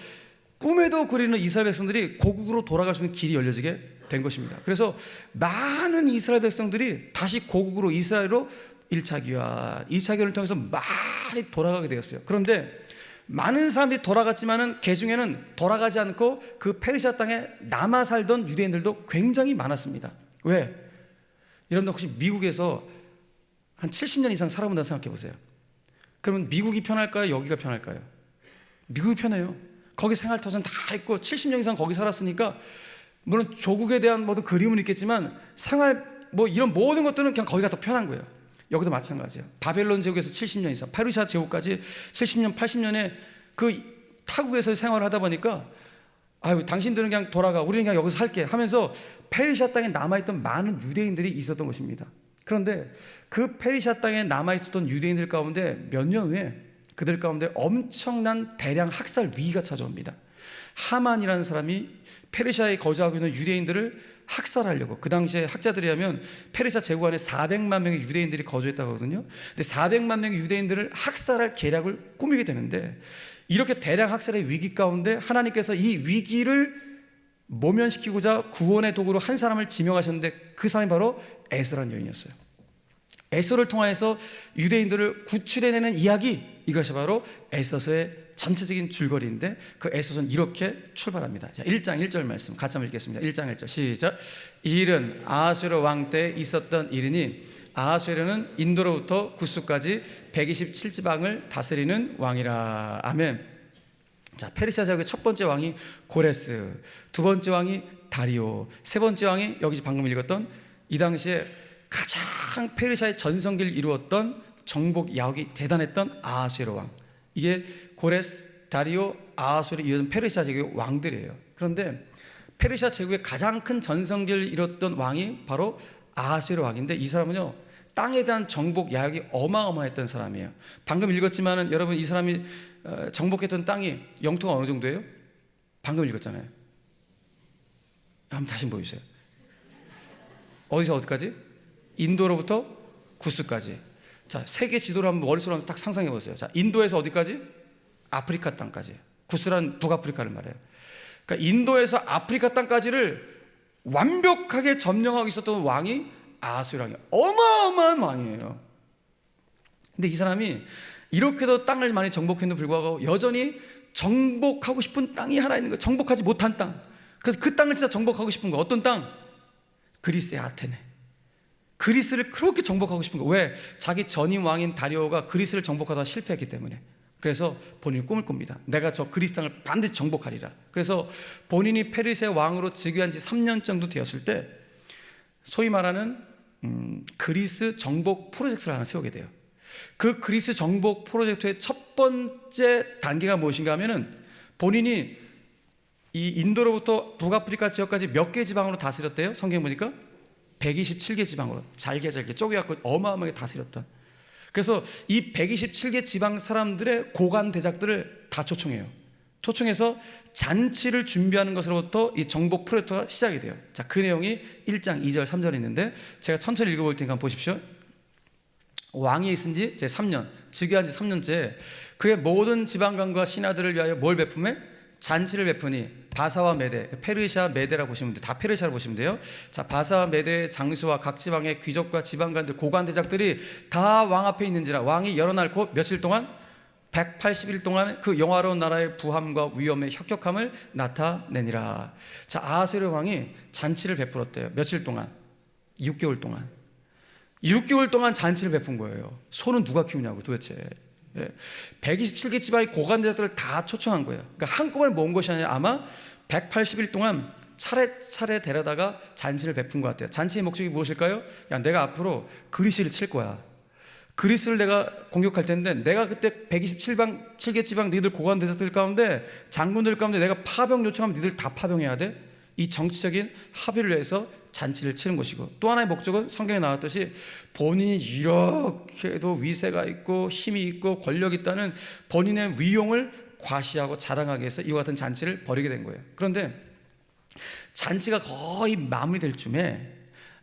Speaker 1: 꿈에도 그리는 이스라엘 백성들이 고국으로 돌아갈 수 있는 길이 열려지게 된 것입니다. 그래서 많은 이스라엘 백성들이 다시 고국으로, 이스라엘로 1차 귀환, 2차 귀환을 통해서 많이 돌아가게 되었어요. 그런데 많은 사람들이 돌아갔지만은 그 중에는 돌아가지 않고 그 페르시아 땅에 남아 살던 유대인들도 굉장히 많았습니다. 왜? 여러분들 혹시 미국에서 한 70년 이상 살아본다고 생각해 보세요. 그러면 미국이 편할까요? 여기가 편할까요? 미국이 편해요. 거기 생활터전 다 있고 70년 이상 거기 살았으니까 물론 조국에 대한 모든 그리움은 있겠지만 생활 뭐 이런 모든 것들은 그냥 거기가 더 편한 거예요. 여기도 마찬가지예요. 바벨론 제국에서 70년 이상, 페르시아 제국까지 70년, 80년에 그 타국에서 생활을 하다 보니까 아유, 당신들은 그냥 돌아가, 우리는 그냥 여기서 살게 하면서 페르시아 땅에 남아있던 많은 유대인들이 있었던 것입니다. 그런데 그 페르시아 땅에 남아있었던 유대인들 가운데 몇 년 후에 그들 가운데 엄청난 대량 학살 위기가 찾아옵니다. 하만이라는 사람이 페르시아에 거주하고 있는 유대인들을 학살하려고, 그 당시에 학자들이 하면 페르시아 제국 안에 400만 명의 유대인들이 거주했다고 하거든요. 근데 400만 명의 유대인들을 학살할 계략을 꾸미게 되는데, 이렇게 대량 학살의 위기 가운데 하나님께서 이 위기를 모면시키고자 구원의 도구로 한 사람을 지명하셨는데 그 사람이 바로 에스라는 여인이었어요. 에스더를 통하여서 유대인들을 구출해내는 이야기, 이것이 바로 에스더서의 전체적인 줄거리인데 그 에스더서는 이렇게 출발합니다. 자, 1장 1절 말씀 같이 한번 읽겠습니다. 1장 1절 시작. 이 일은 아하수에로 왕 때 있었던 일이니 아하수에로는 인도로부터 구스까지 127지방을 다스리는 왕이라. 아멘. 자, 페르시아 제국의 첫 번째 왕이 고레스, 두 번째 왕이 다리오, 세 번째 왕이 여기 방금 읽었던 이 당시에 가장 페르시아의 전성기를 이루었던 정복 야혹이 대단했던 아하수에로 왕. 이게 고레스, 다리오, 아하수에로 이어진 페르시아 제국의 왕들이에요. 그런데 페르시아 제국의 가장 큰 전성기를 이뤘던 왕이 바로 아하수에로 왕인데, 이 사람은요 땅에 대한 정복 야욕이 어마어마했던 사람이에요. 방금 읽었지만은 여러분, 이 사람이 정복했던 땅이 영토가 어느 정도예요? 방금 읽었잖아요. 한번 다시 보여주세요. 어디서 어디까지? 인도로부터 구스까지. 자, 세계 지도를 한번 머릿속으로 한번 딱 상상해 보세요. 자, 인도에서 어디까지? 아프리카 땅까지. 구스란 북아프리카를 말해요. 그러니까 인도에서 아프리카 땅까지를 완벽하게 점령하고 있었던 왕이 아하수에로 왕이에요. 어마어마한 왕이에요. 근데 이 사람이 이렇게도 땅을 많이 정복했는데 불구하고 여전히 정복하고 싶은 땅이 하나 있는 거예요. 정복하지 못한 땅. 그래서 그 땅을 진짜 정복하고 싶은 거예요. 어떤 땅? 그리스의 아테네. 그리스를 그렇게 정복하고 싶은 거예요. 왜? 자기 전임 왕인 다리오가 그리스를 정복하다 실패했기 때문에. 그래서 본인이 꿈을 꿉니다. 내가 저 그리스 땅을 반드시 정복하리라. 그래서 본인이 페르시아 왕으로 즉위한 지 3년 정도 되었을 때 소위 말하는 그리스 정복 프로젝트를 하나 세우게 돼요. 그 그리스 정복 프로젝트의 첫 번째 단계가 무엇인가 하면은 본인이 이 인도로부터 북아프리카 지역까지 몇 개 지방으로 다스렸대요? 성경 보니까 127개 지방으로 잘게 쪼개갖고 어마어마하게 다스렸던. 그래서 이 127개 지방 사람들의 고관 대작들을 다 초청해요. 초청해서 잔치를 준비하는 것으로부터 이 정복 프로젝트가 시작이 돼요. 자, 그 내용이 1장 2절 3절에 있는데 제가 천천히 읽어볼 테니까 한번 보십시오. 왕이 있은 지 제 3년, 즉위한 지 3년째 그의 모든 지방관과 신하들을 위하여 뭘 베품해? 잔치를 베푸니 바사와 메대, 페르시아 메대라고 보시면 돼요. 다 페르시아로 보시면 돼요. 자, 바사와 메대의 장수와 각 지방의 귀족과 지방관들, 고관대작들이 다 왕 앞에 있는지라 왕이 여러 날 곧 며칠 동안 180일 동안 그 영화로운 나라의 부함과 위엄의 혁혁함을 나타내니라. 자, 아하스웨로 왕이 잔치를 베풀었대요. 며칠 동안? 6개월 동안. 6개월 동안 잔치를 베푼 거예요. 소는 누가 키우냐고 도대체. 127개 지방의 고관대들을 다 초청한 거예요. 그러니까 한꺼번에 모은 것이 아니라 아마 180일 동안 차례차례 데려다가 잔치를 베푼 것 같아요. 잔치의 목적이 무엇일까요? 야, 내가 앞으로 그리스를 칠 거야. 그리스를 내가 공격할 텐데 내가 그때 127개 지방 너희들 고관대들 가운데 장군들 가운데 내가 파병 요청하면 너희들 다 파병해야 돼. 이 정치적인 합의를 해서 잔치를 치는 것이고, 또 하나의 목적은 성경에 나왔듯이 본인이 이렇게도 위세가 있고 힘이 있고 권력이 있다는 본인의 위용을 과시하고 자랑하기 위해서 이와 같은 잔치를 벌이게 된 거예요. 그런데 잔치가 거의 마무리될 쯤에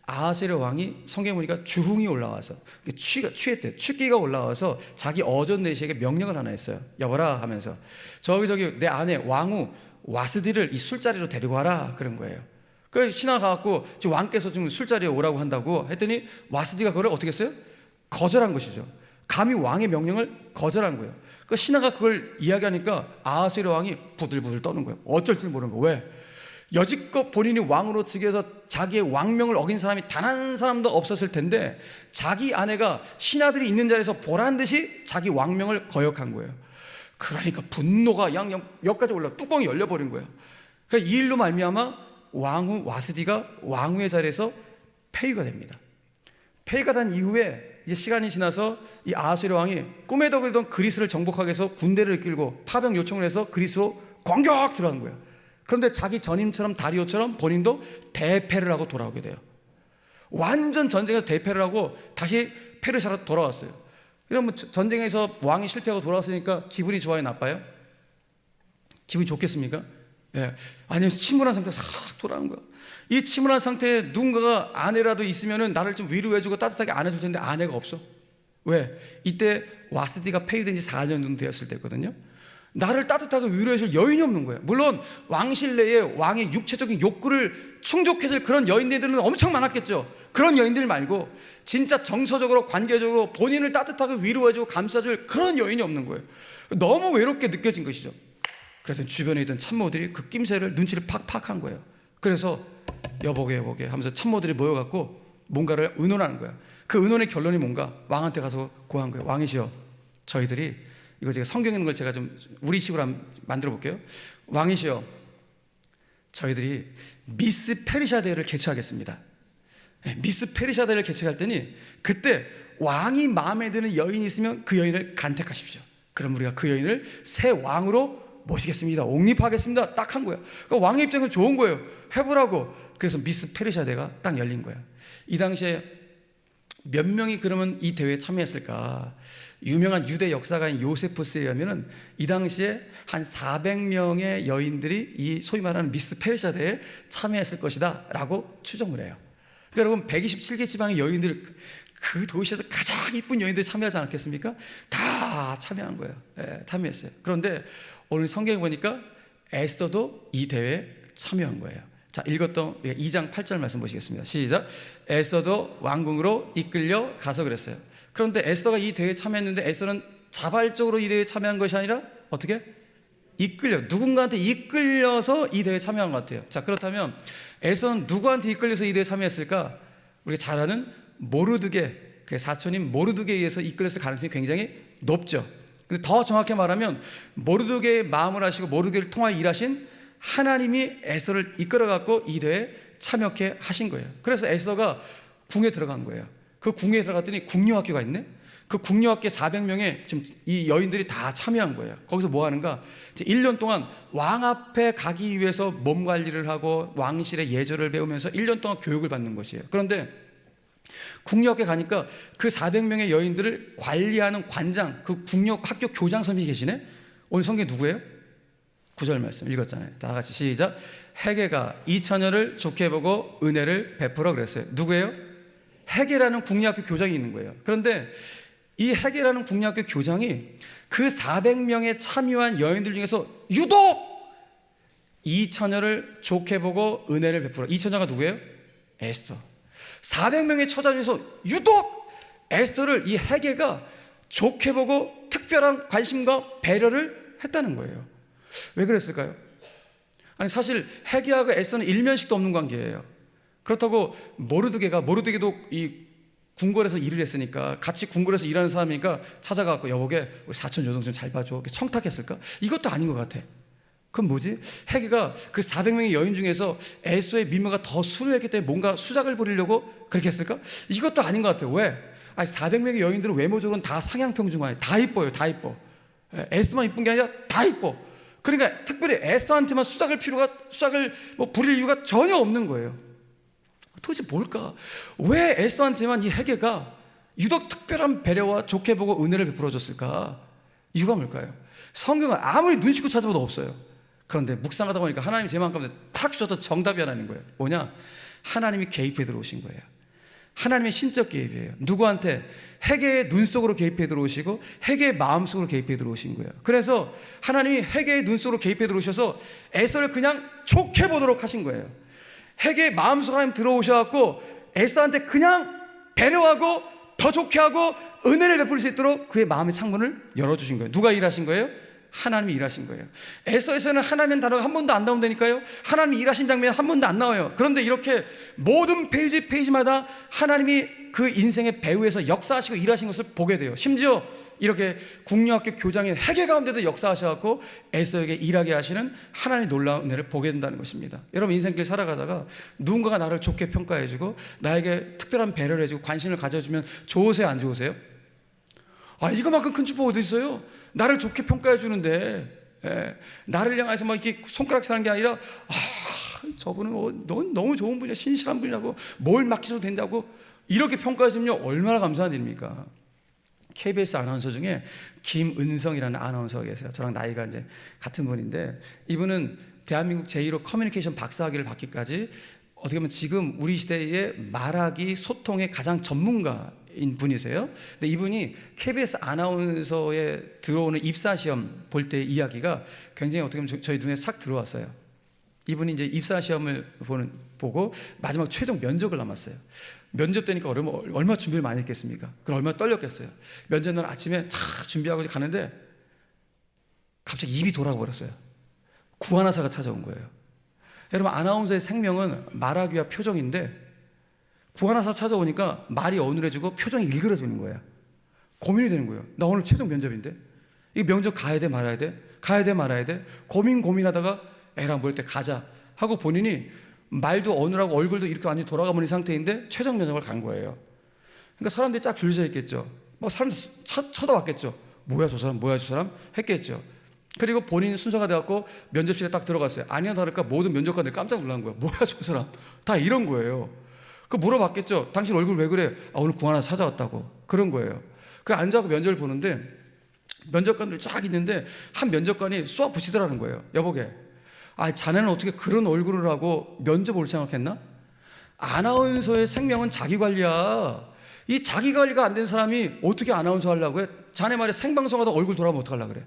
Speaker 1: 아하스웨로 왕이 성경에 보니까 주흥이 올라와서 취했대요. 취기가 올라와서 자기 어전 내시에게 명령을 하나 했어요. 여보라 하면서 저기 내 아내 왕후 와스디를 이 술자리로 데리고 와라 그런 거예요. 그래서 신하 가갖고 지금 왕께서 지금 술자리에 오라고 한다고 했더니 와스디가 그걸 어떻게 했어요? 거절한 것이죠. 감히 왕의 명령을 거절한 거예요. 그 신하가 그걸 이야기하니까 아하스웨로 왕이 부들부들 떠는 거예요. 어쩔 줄 모르는 거예요. 왜? 여지껏 본인이 왕으로 즉위해서 자기의 왕명을 어긴 사람이 단 한 사람도 없었을 텐데 자기 아내가 신하들이 있는 자리에서 보란 듯이 자기 왕명을 거역한 거예요. 그러니까 분노가 역까지 올라 뚜껑이 열려버린 거예요. 그러니까 이 일로 말미암아 왕후 와스디가 왕후의 자리에서 폐위가 됩니다. 폐위가 된 이후에 이제 시간이 지나서 이 아하스웨로 왕이 꿈에도 그리던 그리스를 정복하기 위해서 군대를 이끌고 파병 요청을 해서 그리스로 공격 들어간 거예요. 그런데 자기 전임처럼 다리오처럼 본인도 대패를 하고 돌아오게 돼요. 완전 전쟁에서 대패를 하고 다시 페르시아로 돌아왔어요. 그러면 전쟁에서 왕이 실패하고 돌아왔으니까 기분이 좋아요, 나빠요? 기분이 좋겠습니까? 예. 아니면 침울한 상태에서 싹 돌아온 거야. 이 침울한 상태에 누군가가 아내라도 있으면은 나를 좀 위로해주고 따뜻하게 안아줄 텐데 아내가 없어. 왜? 이때 와스디가 폐위된 지 4년 정도 되었을 때거든요. 나를 따뜻하게 위로해줄 여인이 없는 거예요. 물론 왕실 내에 왕의 육체적인 욕구를 충족해줄 그런 여인들은 엄청 많았겠죠. 그런 여인들 말고 진짜 정서적으로 관계적으로 본인을 따뜻하게 위로해주고 감싸줄 그런 여인이 없는 거예요. 너무 외롭게 느껴진 것이죠. 그래서 주변에 있던 참모들이 그 낌새를 눈치를 팍팍 한 거예요. 그래서 여보게 하면서 참모들이 모여갖고 뭔가를 의논하는 거야. 그 의논의 결론이 뭔가? 왕한테 가서 고한 거예요. 왕이시여, 저희들이 이거 제가 성경에 있는 걸 제가 좀 우리식으로 한번 만들어 볼게요. 왕이시여, 저희들이 미스 페르시아 대회를 개최하겠습니다. 미스 페르시아 대회를 개최할 때니 그때 왕이 마음에 드는 여인이 있으면 그 여인을 간택하십시오. 그럼 우리가 그 여인을 새 왕으로 모시겠습니다. 옹립하겠습니다. 딱 한 거예요. 그러니까 왕의 입장에서 좋은 거예요. 해보라고. 그래서 미스 페르시아 대회가 딱 열린 거예요. 이 당시에 몇 명이 그러면 이 대회에 참여했을까? 유명한 유대 역사가인 요세푸스에 의하면 이 당시에 한 400명의 여인들이 이 소위 말하는 미스 페르시아 대회에 참여했을 것이다 라고 추정을 해요. 그러니까 여러분 127개 지방의 여인들, 그 도시에서 가장 이쁜 여인들이 참여하지 않았겠습니까? 다 참여한 거예요. 예, 참여했어요. 그런데 오늘 성경에 보니까 에스더도 이 대회에 참여한 거예요. 자, 읽었던 2장 8절 말씀 보시겠습니다. 시작. 에스더도 왕궁으로 이끌려 가서 그랬어요. 그런데 에스더가 이 대회에 참여했는데 에스더는 자발적으로 이 대회에 참여한 것이 아니라 어떻게? 누군가한테 이끌려서 이 대회에 참여한 것 같아요. 자, 그렇다면 에스더는 누구한테 이끌려서 이 대회에 참여했을까? 우리가 잘 아는 모르드게, 그 사촌인 모르드게에 의해서 이끌렸을 가능성이 굉장히 높죠. 근데 더 정확히 말하면 모르드게의 마음을 아시고 모르드게를 통하여 일하신 하나님이 에스더를 이끌어갖고 이 대회에 참여케 하신 거예요. 그래서 에스더가 궁에 들어간 거예요. 그 궁에 들어갔더니 궁녀학교가 있네. 그 궁녀학교 400명의 지금 이 여인들이 다 참여한 거예요. 거기서 뭐 하는가? 1년 동안 왕 앞에 가기 위해서 몸 관리를 하고 왕실의 예절을 배우면서 1년 동안 교육을 받는 것이에요. 그런데 궁녀학교에 가니까 그 400명의 여인들을 관리하는 관장, 그 궁녀학교 교장 선생님이 계시네. 오늘 성경에 누구예요? 9절 말씀 읽었잖아요. 다 같이 시작. 헤게가 이 처녀를 좋게 보고 은혜를 베풀어 그랬어요. 누구예요? 헤게라는 궁녀학교 교장이 있는 거예요. 그런데 이 헤게라는 궁녀학교 교장이 그 400명의 참여한 여인들 중에서 유독 이 처녀를 좋게 보고 은혜를 베풀어. 이 처녀가 누구예요? 에스더. 400명의 처자 중에서 유독 에스더를 이 헤게가 좋게 보고 특별한 관심과 배려를 했다는 거예요. 왜 그랬을까요? 아니 사실 헤게하고 에스더는 일면식도 없는 관계예요. 그렇다고 모르드게도 이 궁궐에서 일을 했으니까 같이 궁궐에서 일하는 사람이니까 찾아가고 여보게 우리 사촌 여동 좀 잘 봐줘 청탁했을까? 이것도 아닌 것 같아. 그럼 뭐지? 헤게가 그 400명의 여인 중에서 에스더의 미모가 더 수려했기 때문에 뭔가 수작을 부리려고 그렇게 했을까? 이것도 아닌 것 같아요. 왜? 아니 400명의 여인들은 외모적으로는 다 상향평중 아니에요. 다 이뻐요. 다 이뻐. 에스더만 이쁜 게 아니라 다 이뻐. 그러니까 특별히 에스더한테만 수작을 부릴 이유가 전혀 없는 거예요. 도대체 뭘까? 왜 에스더한테만 이 헤게가 유독 특별한 배려와 좋게 보고 은혜를 베풀어 줬을까? 이유가 뭘까요? 성경은 아무리 눈 씻고 찾아봐도 없어요. 그런데 묵상하다 보니까 하나님이 제 마음 가운데 탁 주셨던 정답이 하나 있는 거예요. 뭐냐? 하나님이 개입해 들어오신 거예요. 하나님의 신적 개입이에요. 누구한테? 헤게의 눈 속으로 개입해 들어오시고 헤게의 마음 속으로 개입해 들어오신 거예요. 그래서 하나님이 헤게의 눈 속으로 개입해 들어오셔서 에스더를 그냥 좋게 보도록 하신 거예요. 헤게의 마음속 하나님 들어오셔갖고 에스더한테 그냥 배려하고 더 좋게 하고 은혜를 베풀 수 있도록 그의 마음의 창문을 열어주신 거예요. 누가 일하신 거예요? 하나님이 일하신 거예요. 에스더에서는 하나님의 단어가 한 번도 안 나온다니까요. 하나님이 일하신 장면이 한 번도 안 나와요. 그런데 이렇게 모든 페이지마다 하나님이 그 인생의 배후에서 역사하시고 일하신 것을 보게 돼요. 심지어 이렇게 국려학교 교장인 헤게 가운데도 역사하셔서 에스더에게 일하게 하시는 하나님의 놀라운 은혜를 보게 된다는 것입니다. 여러분 인생길 살아가다가 누군가가 나를 좋게 평가해주고 나에게 특별한 배려를 해주고 관심을 가져주면 좋으세요? 안 좋으세요? 이거만큼 큰 축복 어디 있어요? 나를 좋게 평가해 주는데 나를 향해서 막 이렇게 손가락 사는 게 아니라 저분은 너무 좋은 분이야, 신실한 분이라고, 뭘 맡기셔도 된다고 이렇게 평가해 주면 얼마나 감사한 일입니까? KBS 아나운서 중에 김은성이라는 아나운서가 계세요. 저랑 나이가 이제 같은 분인데 이분은 대한민국 제1호 커뮤니케이션 박사학위를 받기까지 어떻게 보면 지금 우리 시대의 말하기 소통의 가장 전문가인 분이세요. 근데 이분이 KBS 아나운서에 들어오는 입사시험 볼 때 이야기가 굉장히 어떻게 보면 저희 눈에 싹 들어왔어요. 이분이 이제 입사시험을 보고 마지막 최종 면접을 남았어요. 면접 때니까 얼마 준비를 많이 했겠습니까? 그럼 얼마나 떨렸겠어요. 면접날 아침에 쫙 준비하고 가는데 갑자기 입이 돌아가 버렸어요. 구안화사가 찾아온 거예요. 여러분 아나운서의 생명은 말하기와 표정인데 구안화사 찾아오니까 말이 어눌해지고 표정이 일그러지는 거예요. 고민이 되는 거예요. 나 오늘 최종 면접인데 이 면접 가야 돼 말아야 돼? 가야 돼 말아야 돼? 고민하다가 에라 뭘 때 가자 하고 본인이 말도 어눌하고 얼굴도 이렇게 완전히 돌아가버린 상태인데 최종 면접을 간 거예요. 그러니까 사람들이 쫙 줄 서 있겠죠. 사람들이 쳐다봤겠죠. 뭐야 저 사람 했겠죠. 그리고 본인 순서가 돼갖고 면접실에 딱 들어갔어요. 아니나 다를까 모든 면접관들이 깜짝 놀란 거예요. 뭐야 저 사람, 다 이런 거예요. 그 물어봤겠죠. 당신 얼굴 왜 그래? 오늘 구하나 찾아왔다고. 그런 거예요. 그 앉아서 면접을 보는데 면접관들이 쫙 있는데 한 면접관이 쏘아 붙이더라는 거예요. 여보게, 자네는 어떻게 그런 얼굴을 하고 면접 올 생각했나? 아나운서의 생명은 자기관리야. 이 자기관리가 안 된 사람이 어떻게 아나운서 하려고 해? 자네 말에 생방송하다 얼굴 돌아보면 어떡하려고 그래?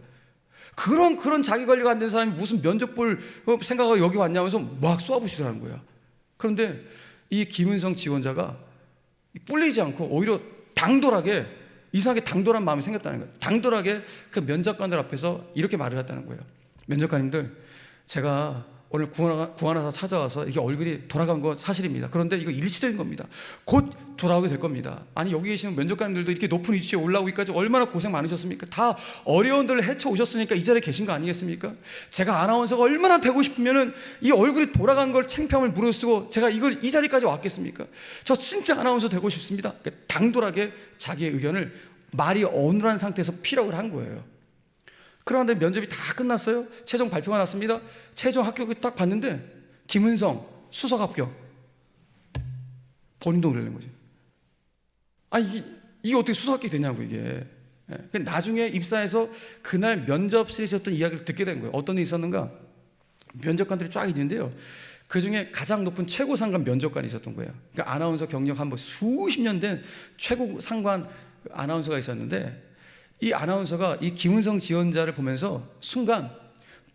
Speaker 1: 그런 자기관리가 안 된 사람이 무슨 면접 볼 생각하고 여기 왔냐면서 막 쏘아부시더라는 거야. 그런데 이 김은성 지원자가 뿔리지 않고 오히려 당돌하게, 이상하게 당돌한 마음이 생겼다는 거예요. 당돌하게 그 면접관들 앞에서 이렇게 말을 했다는 거예요. 면접관님들, 제가 오늘 구하나사 찾아와서 이게 얼굴이 돌아간 건 사실입니다. 그런데 이거 일시적인 겁니다. 곧 돌아오게 될 겁니다. 아니 여기 계시는 면접관님들도 이렇게 높은 위치에 올라오기까지 얼마나 고생 많으셨습니까? 다 어려운 데를 헤쳐오셨으니까 이 자리에 계신 거 아니겠습니까? 제가 아나운서가 얼마나 되고 싶으면은 이 얼굴이 돌아간 걸 챙평을 무릅쓰고 제가 이 자리까지 왔겠습니까? 저 진짜 아나운서 되고 싶습니다. 당돌하게 자기의 의견을 말이 어눌한 상태에서 피력을 한 거예요. 그런데 면접이 다 끝났어요. 최종 발표가 났습니다. 최종 합격을 딱 봤는데 김은성 수석 합격. 본인도 놀라는 거죠. 이게 어떻게 수석 합격이 되냐고 이게. 나중에 입사해서 그날 면접실에 있었던 이야기를 듣게 된 거예요. 어떤 일이 있었는가? 면접관들이 쫙 있는데요. 그 중에 가장 높은 최고 상관 면접관이 있었던 거예요. 그러니까 아나운서 경력 한 수십 년 된 최고 상관 아나운서가 있었는데 이 아나운서가 이 김은성 지원자를 보면서 순간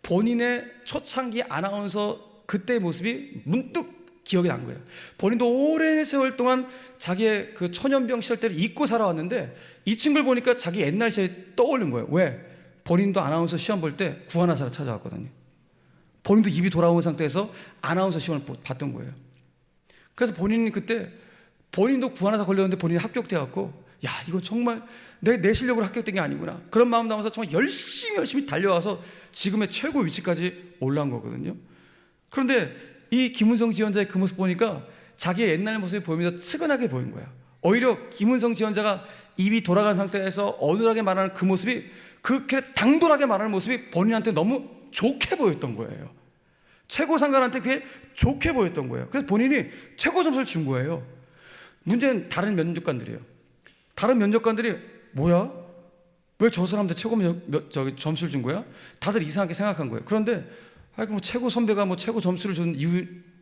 Speaker 1: 본인의 초창기 아나운서 그때의 모습이 문득 기억이 난 거예요. 본인도 오랜 세월 동안 자기의 그 초년병 시절 때를 잊고 살아왔는데 이 친구를 보니까 자기 옛날 시절이 떠오른 거예요. 왜? 본인도 아나운서 시험 볼 때 구하나사가 찾아왔거든요. 본인도 입이 돌아온 상태에서 아나운서 시험을 봤던 거예요. 그래서 본인이 그때 본인도 구하나사 걸렸는데 본인이 합격돼갖고 야, 이거 정말 내 실력으로 합격된 게 아니구나, 그런 마음 담아서 정말 열심히 달려와서 지금의 최고 위치까지 올라온 거거든요. 그런데 이 김은성 지원자의 그 모습 보니까 자기의 옛날 모습이 보이면서 측은하게 보인 거야. 오히려 김은성 지원자가 입이 돌아간 상태에서 어눌하게 말하는 그 모습이, 그렇게 당돌하게 말하는 모습이 본인한테 너무 좋게 보였던 거예요. 최고 상관한테 그게 좋게 보였던 거예요. 그래서 본인이 최고 점수를 준 거예요. 문제는 다른 면접관들이에요. 다른 면접관들이 뭐야? 왜 저 사람한테 최고 점수를 준 거야? 다들 이상하게 생각한 거예요. 그런데 뭐 최고 선배가 뭐 최고 점수를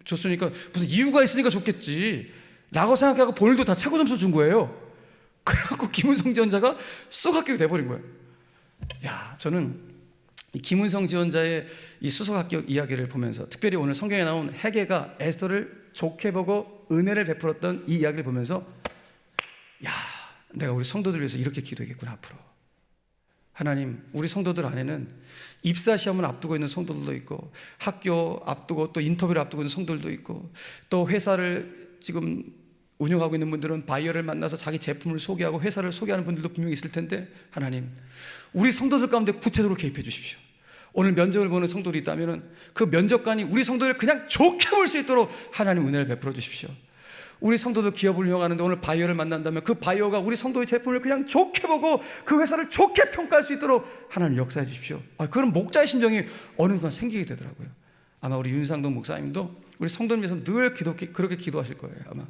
Speaker 1: 줬으니까 무슨 이유가 있으니까 줬겠지 라고 생각하고 본인도 다 최고 점수 준 거예요. 그래갖고 김은성 지원자가 쏙 합격이 돼버린 거예요. 야, 저는 이 김은성 지원자의 이 수석 합격 이야기를 보면서, 특별히 오늘 성경에 나온 헤게가 에스더를 좋게 보고 은혜를 베풀었던 이 이야기를 보면서, 야, 내가 우리 성도들 위해서 이렇게 기도하겠구나. 앞으로 하나님, 우리 성도들 안에는 입사 시험을 앞두고 있는 성도들도 있고, 학교 앞두고 또 인터뷰를 앞두고 있는 성도들도 있고, 또 회사를 지금 운영하고 있는 분들은 바이어를 만나서 자기 제품을 소개하고 회사를 소개하는 분들도 분명히 있을 텐데, 하나님, 우리 성도들 가운데 구체적으로 개입해 주십시오. 오늘 면접을 보는 성도들이 있다면 그 면접관이 우리 성도를 그냥 좋게 볼 수 있도록 하나님 은혜를 베풀어 주십시오. 우리 성도들 기업을 운영하는데 오늘 바이어를 만난다면 그 바이어가 우리 성도의 제품을 그냥 좋게 보고 그 회사를 좋게 평가할 수 있도록 하나님 역사해 주십시오. 그런 목자의 심정이 어느 순간 생기게 되더라고요. 아마 우리 윤상동 목사님도 우리 성도를 위해서 늘 그렇게 기도하실 거예요. 아마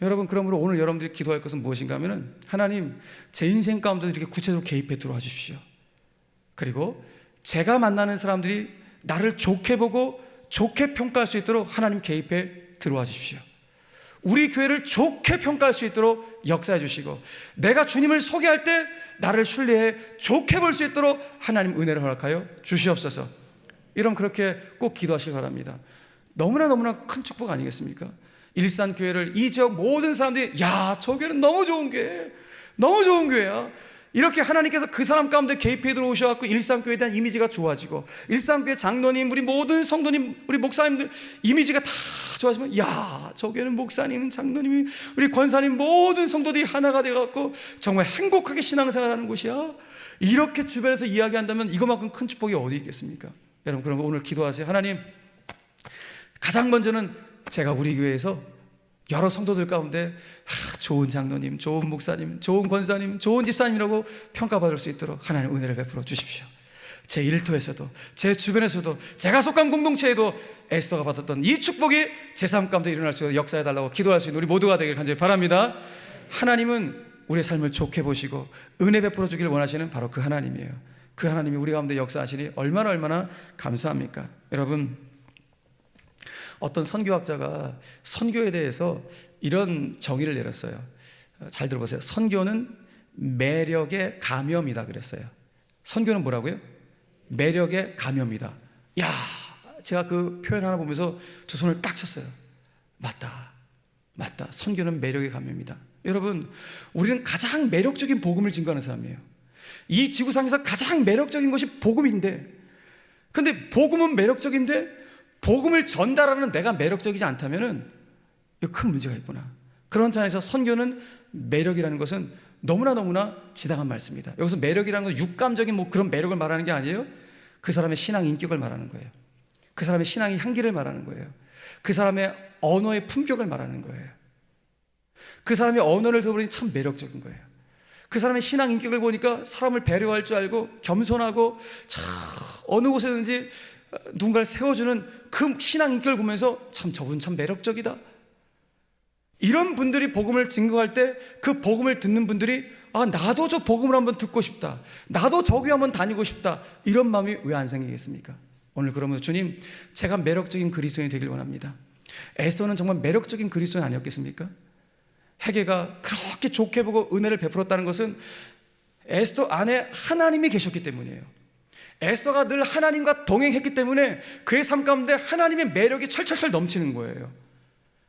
Speaker 1: 여러분, 그러므로 오늘 여러분들이 기도할 것은 무엇인가 하면은, 하나님, 제 인생 가운데 이렇게 구체적으로 개입해 들어와 주십시오. 그리고 제가 만나는 사람들이 나를 좋게 보고 좋게 평가할 수 있도록 하나님 개입해 들어와 주십시오. 우리 교회를 좋게 평가할 수 있도록 역사해 주시고, 내가 주님을 소개할 때 나를 신뢰해 좋게 볼 수 있도록 하나님 은혜를 허락하여 주시옵소서. 이런 그렇게 꼭 기도하시기 바랍니다. 너무나 큰 축복 아니겠습니까? 일산교회를 이 지역 모든 사람들이, 야, 저 교회는 너무 좋은 교회, 너무 좋은 교회야, 이렇게 하나님께서 그 사람 가운데 개입해 들어오셔서 일산교회에 대한 이미지가 좋아지고, 일산교회 장로님, 우리 모든 성도님, 우리 목사님들 이미지가 다 좋아지면, 야, 저 교회는 목사님, 장로님, 우리 권사님 모든 성도들이 하나가 되어갖고 정말 행복하게 신앙생활하는 곳이야, 이렇게 주변에서 이야기한다면 이거만큼 큰 축복이 어디 있겠습니까? 여러분, 그럼 오늘 기도하세요. 하나님, 가장 먼저는 제가 우리 교회에서 여러 성도들 가운데 좋은 장로님, 좋은 목사님, 좋은 권사님, 좋은 집사님이라고 평가받을 수 있도록 하나님 은혜를 베풀어 주십시오. 제 일터에서도, 제 주변에서도, 제가 속한 공동체에도 에스더가 받았던 이 축복이 제 삶 가운데 일어날 수 있도록 역사해달라고 기도할 수 있는 우리 모두가 되길 간절히 바랍니다. 하나님은 우리의 삶을 좋게 보시고 은혜 베풀어 주기를 원하시는 바로 그 하나님이에요. 그 하나님이 우리 가운데 역사하시니 얼마나 감사합니까? 여러분, 어떤 선교학자가 선교에 대해서 이런 정의를 내렸어요. 잘 들어보세요. 선교는 매력의 감염이다 그랬어요. 선교는 뭐라고요? 매력의 감염이다. 야, 제가 그 표현 하나 보면서 두 손을 딱 쳤어요. 맞다. 선교는 매력의 감염이다. 여러분, 우리는 가장 매력적인 복음을 증거하는 사람이에요. 이 지구상에서 가장 매력적인 것이 복음인데, 근데 복음은 매력적인데 복음을 전달하는 내가 매력적이지 않다면은 이거 큰 문제가 있구나. 그런 차원에서 선교는 매력이라는 것은 너무나 지당한 말씀입니다. 여기서 매력이라는 건 육감적인 뭐 그런 매력을 말하는 게 아니에요. 그 사람의 신앙 인격을 말하는 거예요. 그 사람의 신앙의 향기를 말하는 거예요. 그 사람의 언어의 품격을 말하는 거예요. 그 사람의 언어를 들어보니 참 매력적인 거예요. 그 사람의 신앙 인격을 보니까 사람을 배려할 줄 알고 겸손하고 참 어느 곳에든지 누군가를 세워주는 그 신앙 인격을 보면서 참 저분 참 매력적이다. 이런 분들이 복음을 증거할 때 그 복음을 듣는 분들이 나도 저 복음을 한번 듣고 싶다, 나도 저 교회 한번 다니고 싶다, 이런 마음이 왜 안 생기겠습니까? 오늘 그러면서 주님, 제가 매력적인 그리스도인이 되길 원합니다. 에스더는 정말 매력적인 그리스도인 아니었겠습니까? 헤게가 그렇게 좋게 보고 은혜를 베풀었다는 것은 에스더 안에 하나님이 계셨기 때문이에요. 에스더가 늘 하나님과 동행했기 때문에 그의 삶 가운데 하나님의 매력이 철철철 넘치는 거예요.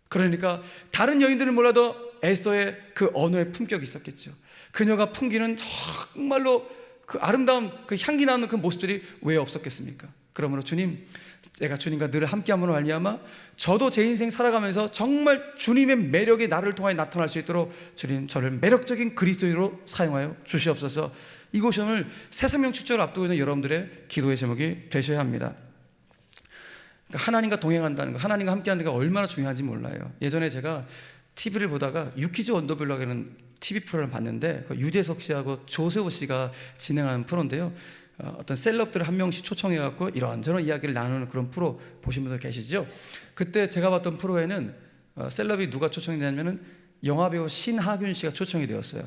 Speaker 1: 그러니까 다른 여인들은 몰라도 에스더의 그 언어의 품격이 있었겠죠. 그녀가 풍기는 정말로 그 아름다운 그 향기 나는 그 모습들이 왜 없었겠습니까? 그러므로 주님, 제가 주님과 늘 함께함으로 말미암아 저도 제 인생 살아가면서 정말 주님의 매력이 나를 통하여 나타날 수 있도록 주님, 저를 매력적인 그리스도인으로 사용하여 주시옵소서. 이것이 오늘 새 생명 축제를 앞두고 있는 여러분들의 기도의 제목이 되셔야 합니다. 그러니까 하나님과 동행한다는 거, 하나님과 함께하는 게 얼마나 중요한지 몰라요. 예전에 제가 TV를 보다가 유키즈 언더블럭이라는 TV 프로그램을 봤는데, 그 유재석 씨하고 조세호 씨가 진행하는 프로인데요, 어떤 셀럽들을 한 명씩 초청해갖고 이런저런 이야기를 나누는 그런 프로 보신 분들 계시죠? 그때 제가 봤던 프로에는 셀럽이 누가 초청이 되냐면은 영화배우 신하균 씨가 초청이 되었어요.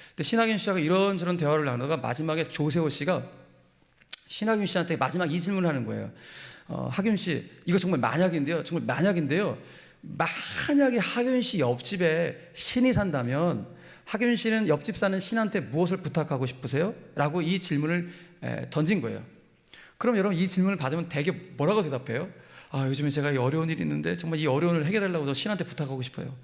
Speaker 1: 근데 신하균 씨하고 이런저런 대화를 나누다가 마지막에 조세호 씨가 신하균 씨한테 마지막 이 질문을 하는 거예요. 하균 씨, 이거 정말 만약인데요, 정말 만약인데요, 만약에 하균 씨 옆집에 신이 산다면 하균 씨는 옆집 사는 신한테 무엇을 부탁하고 싶으세요? 라고 이 질문을 던진 거예요. 그럼 여러분, 이 질문을 받으면 대개 뭐라고 대답해요? 요즘에 제가 이 어려운 일이 있는데 정말 이 어려움을 해결하려고 저 신한테 부탁하고 싶어요.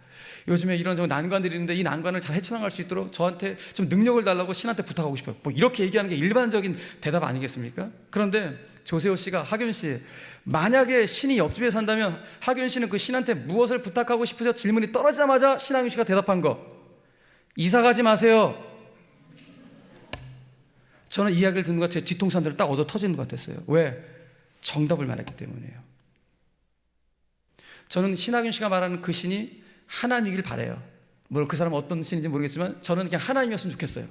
Speaker 1: 요즘에 이런 난관들이 있는데 이 난관을 잘 헤쳐나갈 수 있도록 저한테 좀 능력을 달라고 신한테 부탁하고 싶어요. 뭐 이렇게 얘기하는 게 일반적인 대답 아니겠습니까? 그런데 조세호 씨가 하균 씨, 만약에 신이 옆집에 산다면 하균 씨는 그 신한테 무엇을 부탁하고 싶으세요? 질문이 떨어지자마자 신하균 씨가 대답한 거, 이사 가지 마세요. 저는 이 이야기를 듣는 것 제 뒤통수한테를 딱 얻어 터지는 것 같았어요. 왜? 정답을 말했기 때문이에요. 저는 신하균 씨가 말하는 그 신이 하나님이길 바라요. 물론 그 사람은 어떤 신인지 모르겠지만 저는 그냥 하나님이었으면 좋겠어요.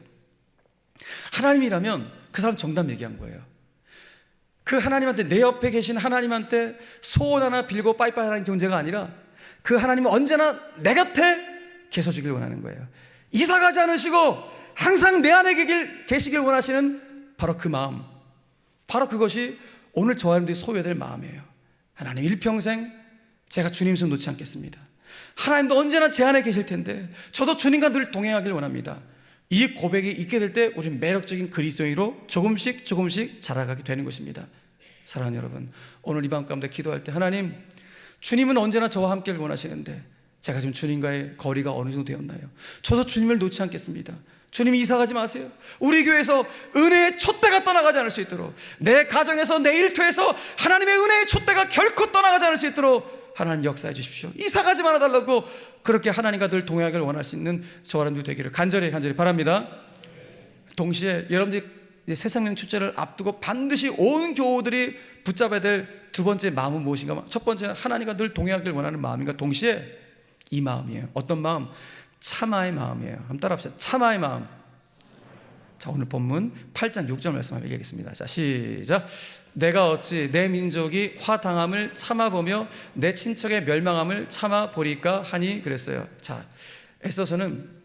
Speaker 1: 하나님이라면 그 사람 정답 얘기한 거예요. 그 하나님한테, 내 옆에 계신 하나님한테 소원 하나 빌고 빠이빠이 하는 존재가 아니라 그 하나님은 언제나 내 곁에 계셔주길 원하는 거예요. 이사 가지 않으시고 항상 내 안에 계시길 원하시는 바로 그 마음, 바로 그것이 오늘 저와 여러분들이 소유해야 될 마음이에요. 하나님, 일평생 제가 주님 손 놓지 않겠습니다. 하나님도 언제나 제 안에 계실 텐데 저도 주님과 늘 동행하길 원합니다. 이 고백이 있게 될 때 우리는 매력적인 그리스도인으로 조금씩 자라가게 되는 것입니다. 사랑하는 여러분, 오늘 이 밤 가운데 기도할 때, 하나님, 주님은 언제나 저와 함께를 원하시는데 제가 지금 주님과의 거리가 어느 정도 되었나요? 저도 주님을 놓지 않겠습니다. 주님, 이사 가지 마세요. 우리 교회에서 은혜의 촛대가 떠나가지 않을 수 있도록, 내 가정에서, 내 일터에서 하나님의 은혜의 촛대가 결코 떠나가지 않을 수 있도록 하나님 역사해 주십시오. 이사 가지 말아달라고, 그렇게 하나님과 늘 동행하기를 원할 수 있는 저와 여러분들 되기를 간절히 바랍니다. 동시에 여러분들이 새 생명 축제를 앞두고 반드시 온 교우들이 붙잡아야 될 두 번째 마음은 무엇인가? 첫 번째는 하나님과 늘 동행하기를 원하는 마음인가? 동시에 이 마음이에요. 어떤 마음? 참아의 마음이에요. 한번 따라합시다. 참아의 마음. 자, 오늘 본문 8장 6절 말씀 한번 읽겠습니다. 자, 시작. 내가 어찌 내 민족이 화당함을 참아보며 내 친척의 멸망함을 참아보리까 하니 그랬어요. 자, 에스더서는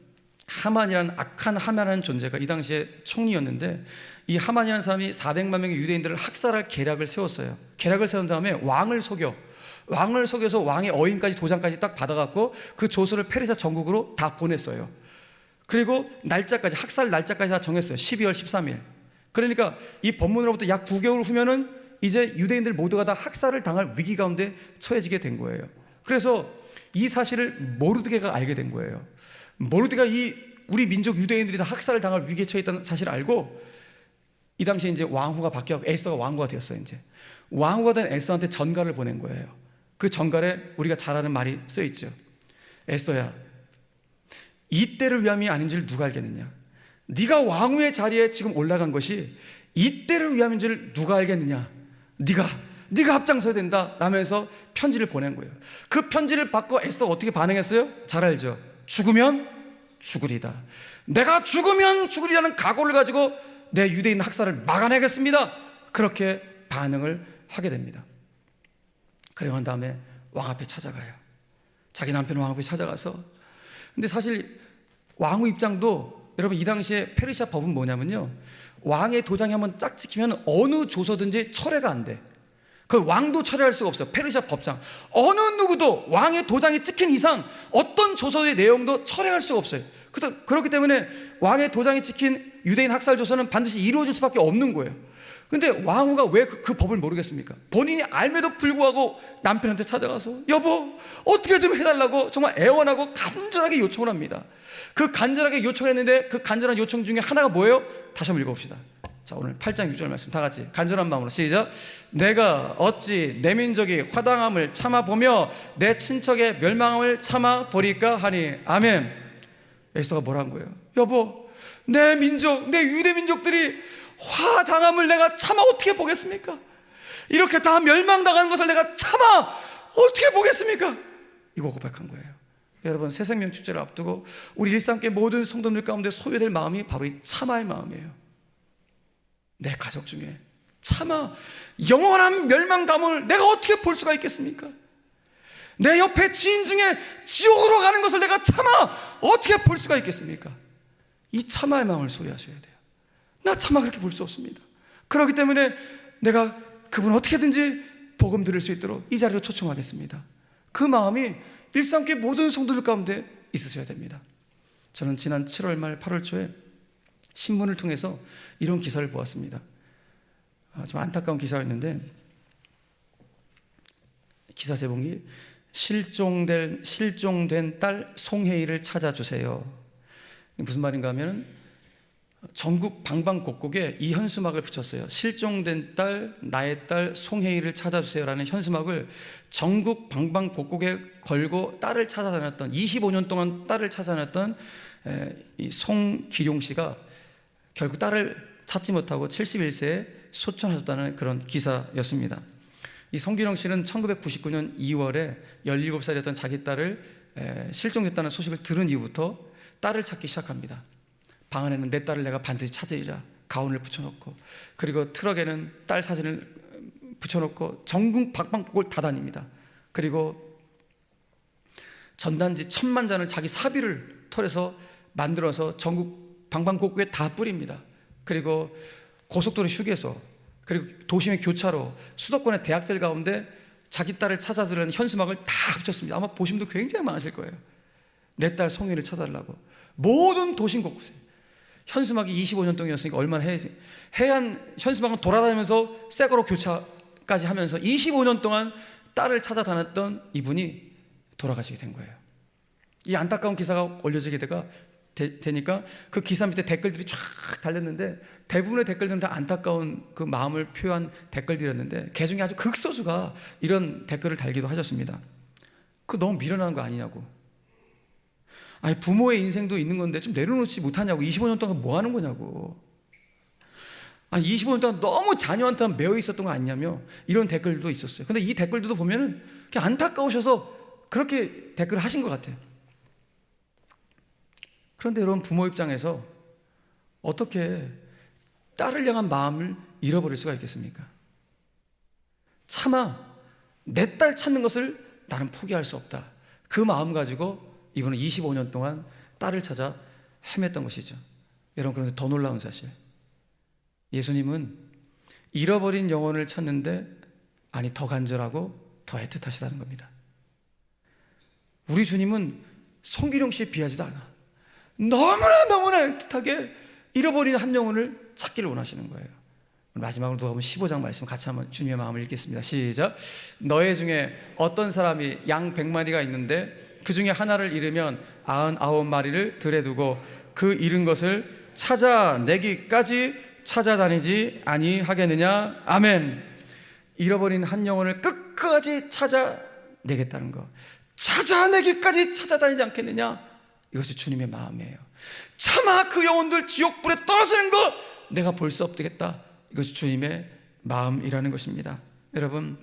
Speaker 1: 하만이라는 악한 하만이라는 존재가 이 당시에 총리였는데, 이 하만이라는 사람이 400만 명의 유대인들을 학살할 계략을 세웠어요. 계략을 세운 다음에 왕을 속여서 왕의 어인까지 도장까지 딱 받아갖고 그 조서를 페르시아 전국으로 다 보냈어요. 그리고 날짜까지, 학살 날짜까지 다 정했어요. 12월 13일. 그러니까 이 법문으로부터 약 9개월 후면은 이제 유대인들 모두가 다 학살을 당할 위기 가운데 처해지게 된 거예요. 그래서 이 사실을 모르드게가 알게 된 거예요. 모르드게가 우리 민족 유대인들이 다 학살을 당할 위기에 처해 있다는 사실을 알고, 이 당시에 이제 왕후가 바뀌었고 에스더가 왕후가 되었어요. 이제 왕후가 된 에스더한테 전가를 보낸 거예요. 그 전갈에 우리가 잘 아는 말이 쓰여있죠. 에스더야, 이 때를 위함이 아닌지를 누가 알겠느냐? 네가 왕후의 자리에 지금 올라간 것이 이 때를 위함인 줄 누가 알겠느냐? 네가 앞장서야 된다 라면서 편지를 보낸 거예요. 그 편지를 받고 에스더가 어떻게 반응했어요? 잘 알죠. 죽으면 죽으리다. 내가 죽으면 죽으리라는 각오를 가지고 내 유대인 학살을 막아내겠습니다. 그렇게 반응을 하게 됩니다. 그리고 한 다음에 왕 앞에 찾아가요. 자기 남편 왕 앞에 찾아가서, 근데 사실 왕후 입장도, 여러분 이 당시에 페르시아 법은 뭐냐면요, 왕의 도장이 한번 딱 찍히면 어느 조서든지 철회가 안 돼. 그 왕도 철회할 수가 없어요. 페르시아 법상 어느 누구도 왕의 도장이 찍힌 이상 어떤 조서의 내용도 철회할 수가 없어요. 그렇기 때문에 왕의 도장이 찍힌 유대인 학살 조서는 반드시 이루어질 수밖에 없는 거예요. 근데 왕후가 왜 그 법을 모르겠습니까? 본인이 알매도 불구하고 남편한테 찾아가서 여보 어떻게 좀 해달라고 정말 애원하고 간절하게 요청을 합니다. 그 간절하게 요청했는데 그 간절한 요청 중에 하나가 뭐예요? 다시 한번 읽어봅시다. 자, 오늘 8장 6절 말씀 다 같이 간절한 마음으로 시작. 내가 어찌 내 민족이 화당함을 참아보며 내 친척의 멸망함을 참아보리까 하니. 아멘. 에스더가 뭐라 한 거예요? 여보, 내 민족, 내 유대 민족들이 화당함을 내가 참아 어떻게 보겠습니까? 이렇게 다 멸망당하는 것을 내가 참아 어떻게 보겠습니까? 이거 고백한 거예요. 여러분, 새 생명 축제를 앞두고 우리 일상계 모든 성도들 가운데 소유될 마음이 바로 이 참아의 마음이에요. 내 가족 중에 참아 영원한 멸망감을 내가 어떻게 볼 수가 있겠습니까? 내 옆에 지인 중에 지옥으로 가는 것을 내가 참아 어떻게 볼 수가 있겠습니까? 이 참아의 마음을 소유하셔야 돼요. 나 참아 그렇게 볼 수 없습니다. 그렇기 때문에 내가 그분 어떻게든지 복음 들을 수 있도록 이 자리로 초청하겠습니다. 그 마음이 일상계 모든 성도들 가운데 있으셔야 됩니다. 저는 지난 7월 말 8월 초에 신문을 통해서 이런 기사를 보았습니다. 좀 안타까운 기사였는데 기사 제목이 실종된 딸 송혜이를 찾아주세요. 무슨 말인가 하면 전국 방방곡곡에 이 현수막을 붙였어요. 실종된 딸, 나의 딸 송혜이를 찾아주세요라는 현수막을 전국 방방곡곡에 걸고 딸을 찾아다녔던 25년 동안 딸을 찾아다녔던 이 송기룡 씨가 결국 딸을 찾지 못하고 71세에 소천하셨다는 그런 기사였습니다. 이 송기룡 씨는 1999년 2월에 17살이었던 자기 딸을 실종됐다는 소식을 들은 이후부터 딸을 찾기 시작합니다. 방 안에는 내 딸을 내가 반드시 찾으리라 가운을 붙여놓고, 그리고 트럭에는 딸 사진을 붙여놓고 전국 방방곡곡을 다 다닙니다. 그리고 전단지 1000만 잔을 자기 사비를 털어서 만들어서 전국 방방곡곡에 다 뿌립니다. 그리고 고속도로 휴게소, 그리고 도심의 교차로, 수도권의 대학들 가운데 자기 딸을 찾아주려는 현수막을 다 붙였습니다. 아마 보신 분도 굉장히 많으실 거예요. 내 딸 송혜를 찾아달라고. 모든 도심 곳곳에 현수막이 25년 동안이었으니까 얼마나 해야지. 해안 현수막은 돌아다니면서 새거로 교차까지 하면서 25년 동안 딸을 찾아다녔던 이분이 돌아가시게 된 거예요. 이 안타까운 기사가 올려지게 되니까 그 기사 밑에 댓글들이 쫙 달렸는데 대부분의 댓글들은 다 안타까운 그 마음을 표한 댓글들이었는데 그 중에 아주 극소수가 이런 댓글을 달기도 하셨습니다. 그거 너무 미련한 거 아니냐고. 아니, 부모의 인생도 있는 건데 좀 내려놓지 못하냐고. 25년 동안 뭐 하는 거냐고. 아니, 25년 동안 너무 자녀한테만 매여 있었던 거 아니냐며 이런 댓글도 있었어요. 근데 이 댓글들도 보면은 그냥 안타까우셔서 그렇게 댓글을 하신 것 같아요. 그런데 여러분, 부모 입장에서 어떻게 딸을 향한 마음을 잃어버릴 수가 있겠습니까? 차마 내 딸 찾는 것을 나는 포기할 수 없다. 그 마음 가지고 이분은 25년 동안 딸을 찾아 헤맸던 것이죠. 여러분, 그런데 더 놀라운 사실, 예수님은 잃어버린 영혼을 찾는데 더 간절하고 더 애틋하시다는 겁니다. 우리 주님은 송기룡 씨에 비하지도 않아. 너무나 애틋하게 잃어버린 한 영혼을 찾기를 원하시는 거예요. 마지막으로 누가복음 15장 말씀 같이 한번 주님의 마음을 읽겠습니다. 시작. 너희 중에 어떤 사람이 양 100마리가 있는데 그 중에 하나를 잃으면 99마리를 들에 두고 그 잃은 것을 찾아내기까지 찾아다니지 아니하겠느냐. 아멘. 잃어버린 한 영혼을 끝까지 찾아내겠다는 거, 찾아내기까지 찾아다니지 않겠느냐. 이것이 주님의 마음이에요. 차마 그 영혼들 지옥불에 떨어지는 거 내가 볼 수 없겠다. 이것이 주님의 마음이라는 것입니다. 여러분,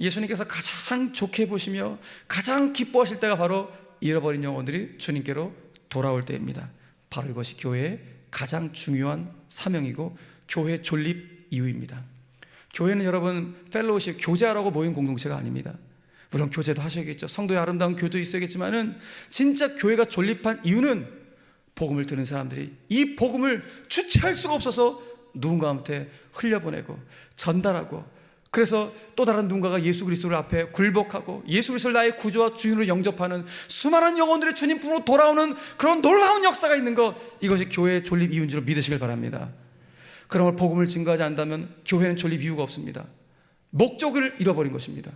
Speaker 1: 예수님께서 가장 좋게 보시며 가장 기뻐하실 때가 바로 잃어버린 영혼들이 주님께로 돌아올 때입니다. 바로 이것이 교회의 가장 중요한 사명이고 교회 존립 이유입니다. 교회는 여러분 펠로우십, 교제하라고 모인 공동체가 아닙니다. 물론 교제도 하셔야겠죠. 성도의 아름다운 교도 있어야겠지만은 진짜 교회가 존립한 이유는 복음을 듣는 사람들이 이 복음을 주체할 수가 없어서 누군가한테 흘려보내고 전달하고, 그래서 또 다른 누군가가 예수 그리스도를 앞에 굴복하고 예수 그리스도를 나의 구주와 주인으로 영접하는 수많은 영혼들의 주님 품으로 돌아오는 그런 놀라운 역사가 있는 것, 이것이 교회의 존립 이유인 줄 믿으시길 바랍니다. 그런 복음을 증거하지 않는다면 교회는 존립 이유가 없습니다. 목적을 잃어버린 것입니다.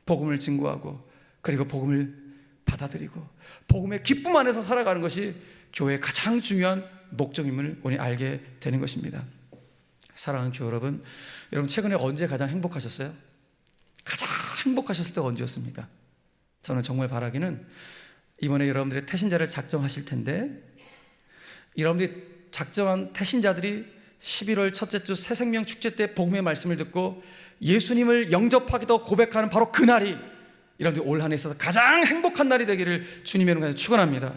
Speaker 1: 복음을 증거하고 그리고 복음을 받아들이고 복음의 기쁨 안에서 살아가는 것이 교회의 가장 중요한 목적임을 우리 알게 되는 것입니다. 사랑하는 교회 여러분, 여러분 최근에 언제 가장 행복하셨어요? 가장 행복하셨을 때가 언제였습니까? 저는 정말 바라기는 이번에 여러분들의 태신자를 작정하실 텐데 여러분들이 작정한 태신자들이 11월 첫째 주 새생명 축제 때 복음의 말씀을 듣고 예수님을 영접하기도 고백하는 바로 그날이 여러분들 올 한 해 있어서 가장 행복한 날이 되기를 주님의 이름으로 축원합니다.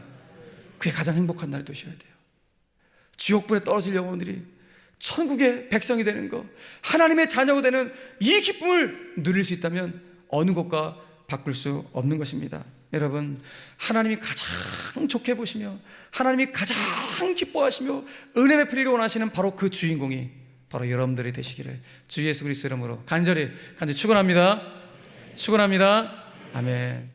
Speaker 1: 그게 가장 행복한 날이 되셔야 돼요. 지옥불에 떨어질 영혼들이 천국의 백성이 되는 것, 하나님의 자녀가 되는 이 기쁨을 누릴 수 있다면 어느 것과 바꿀 수 없는 것입니다. 여러분, 하나님이 가장 좋게 보시며 하나님이 가장 기뻐하시며 은혜 베풀기를 원하시는 바로 그 주인공이 바로 여러분들이 되시기를 주 예수 그리스도 이름으로 간절히 축원합니다. 축원합니다. 아멘.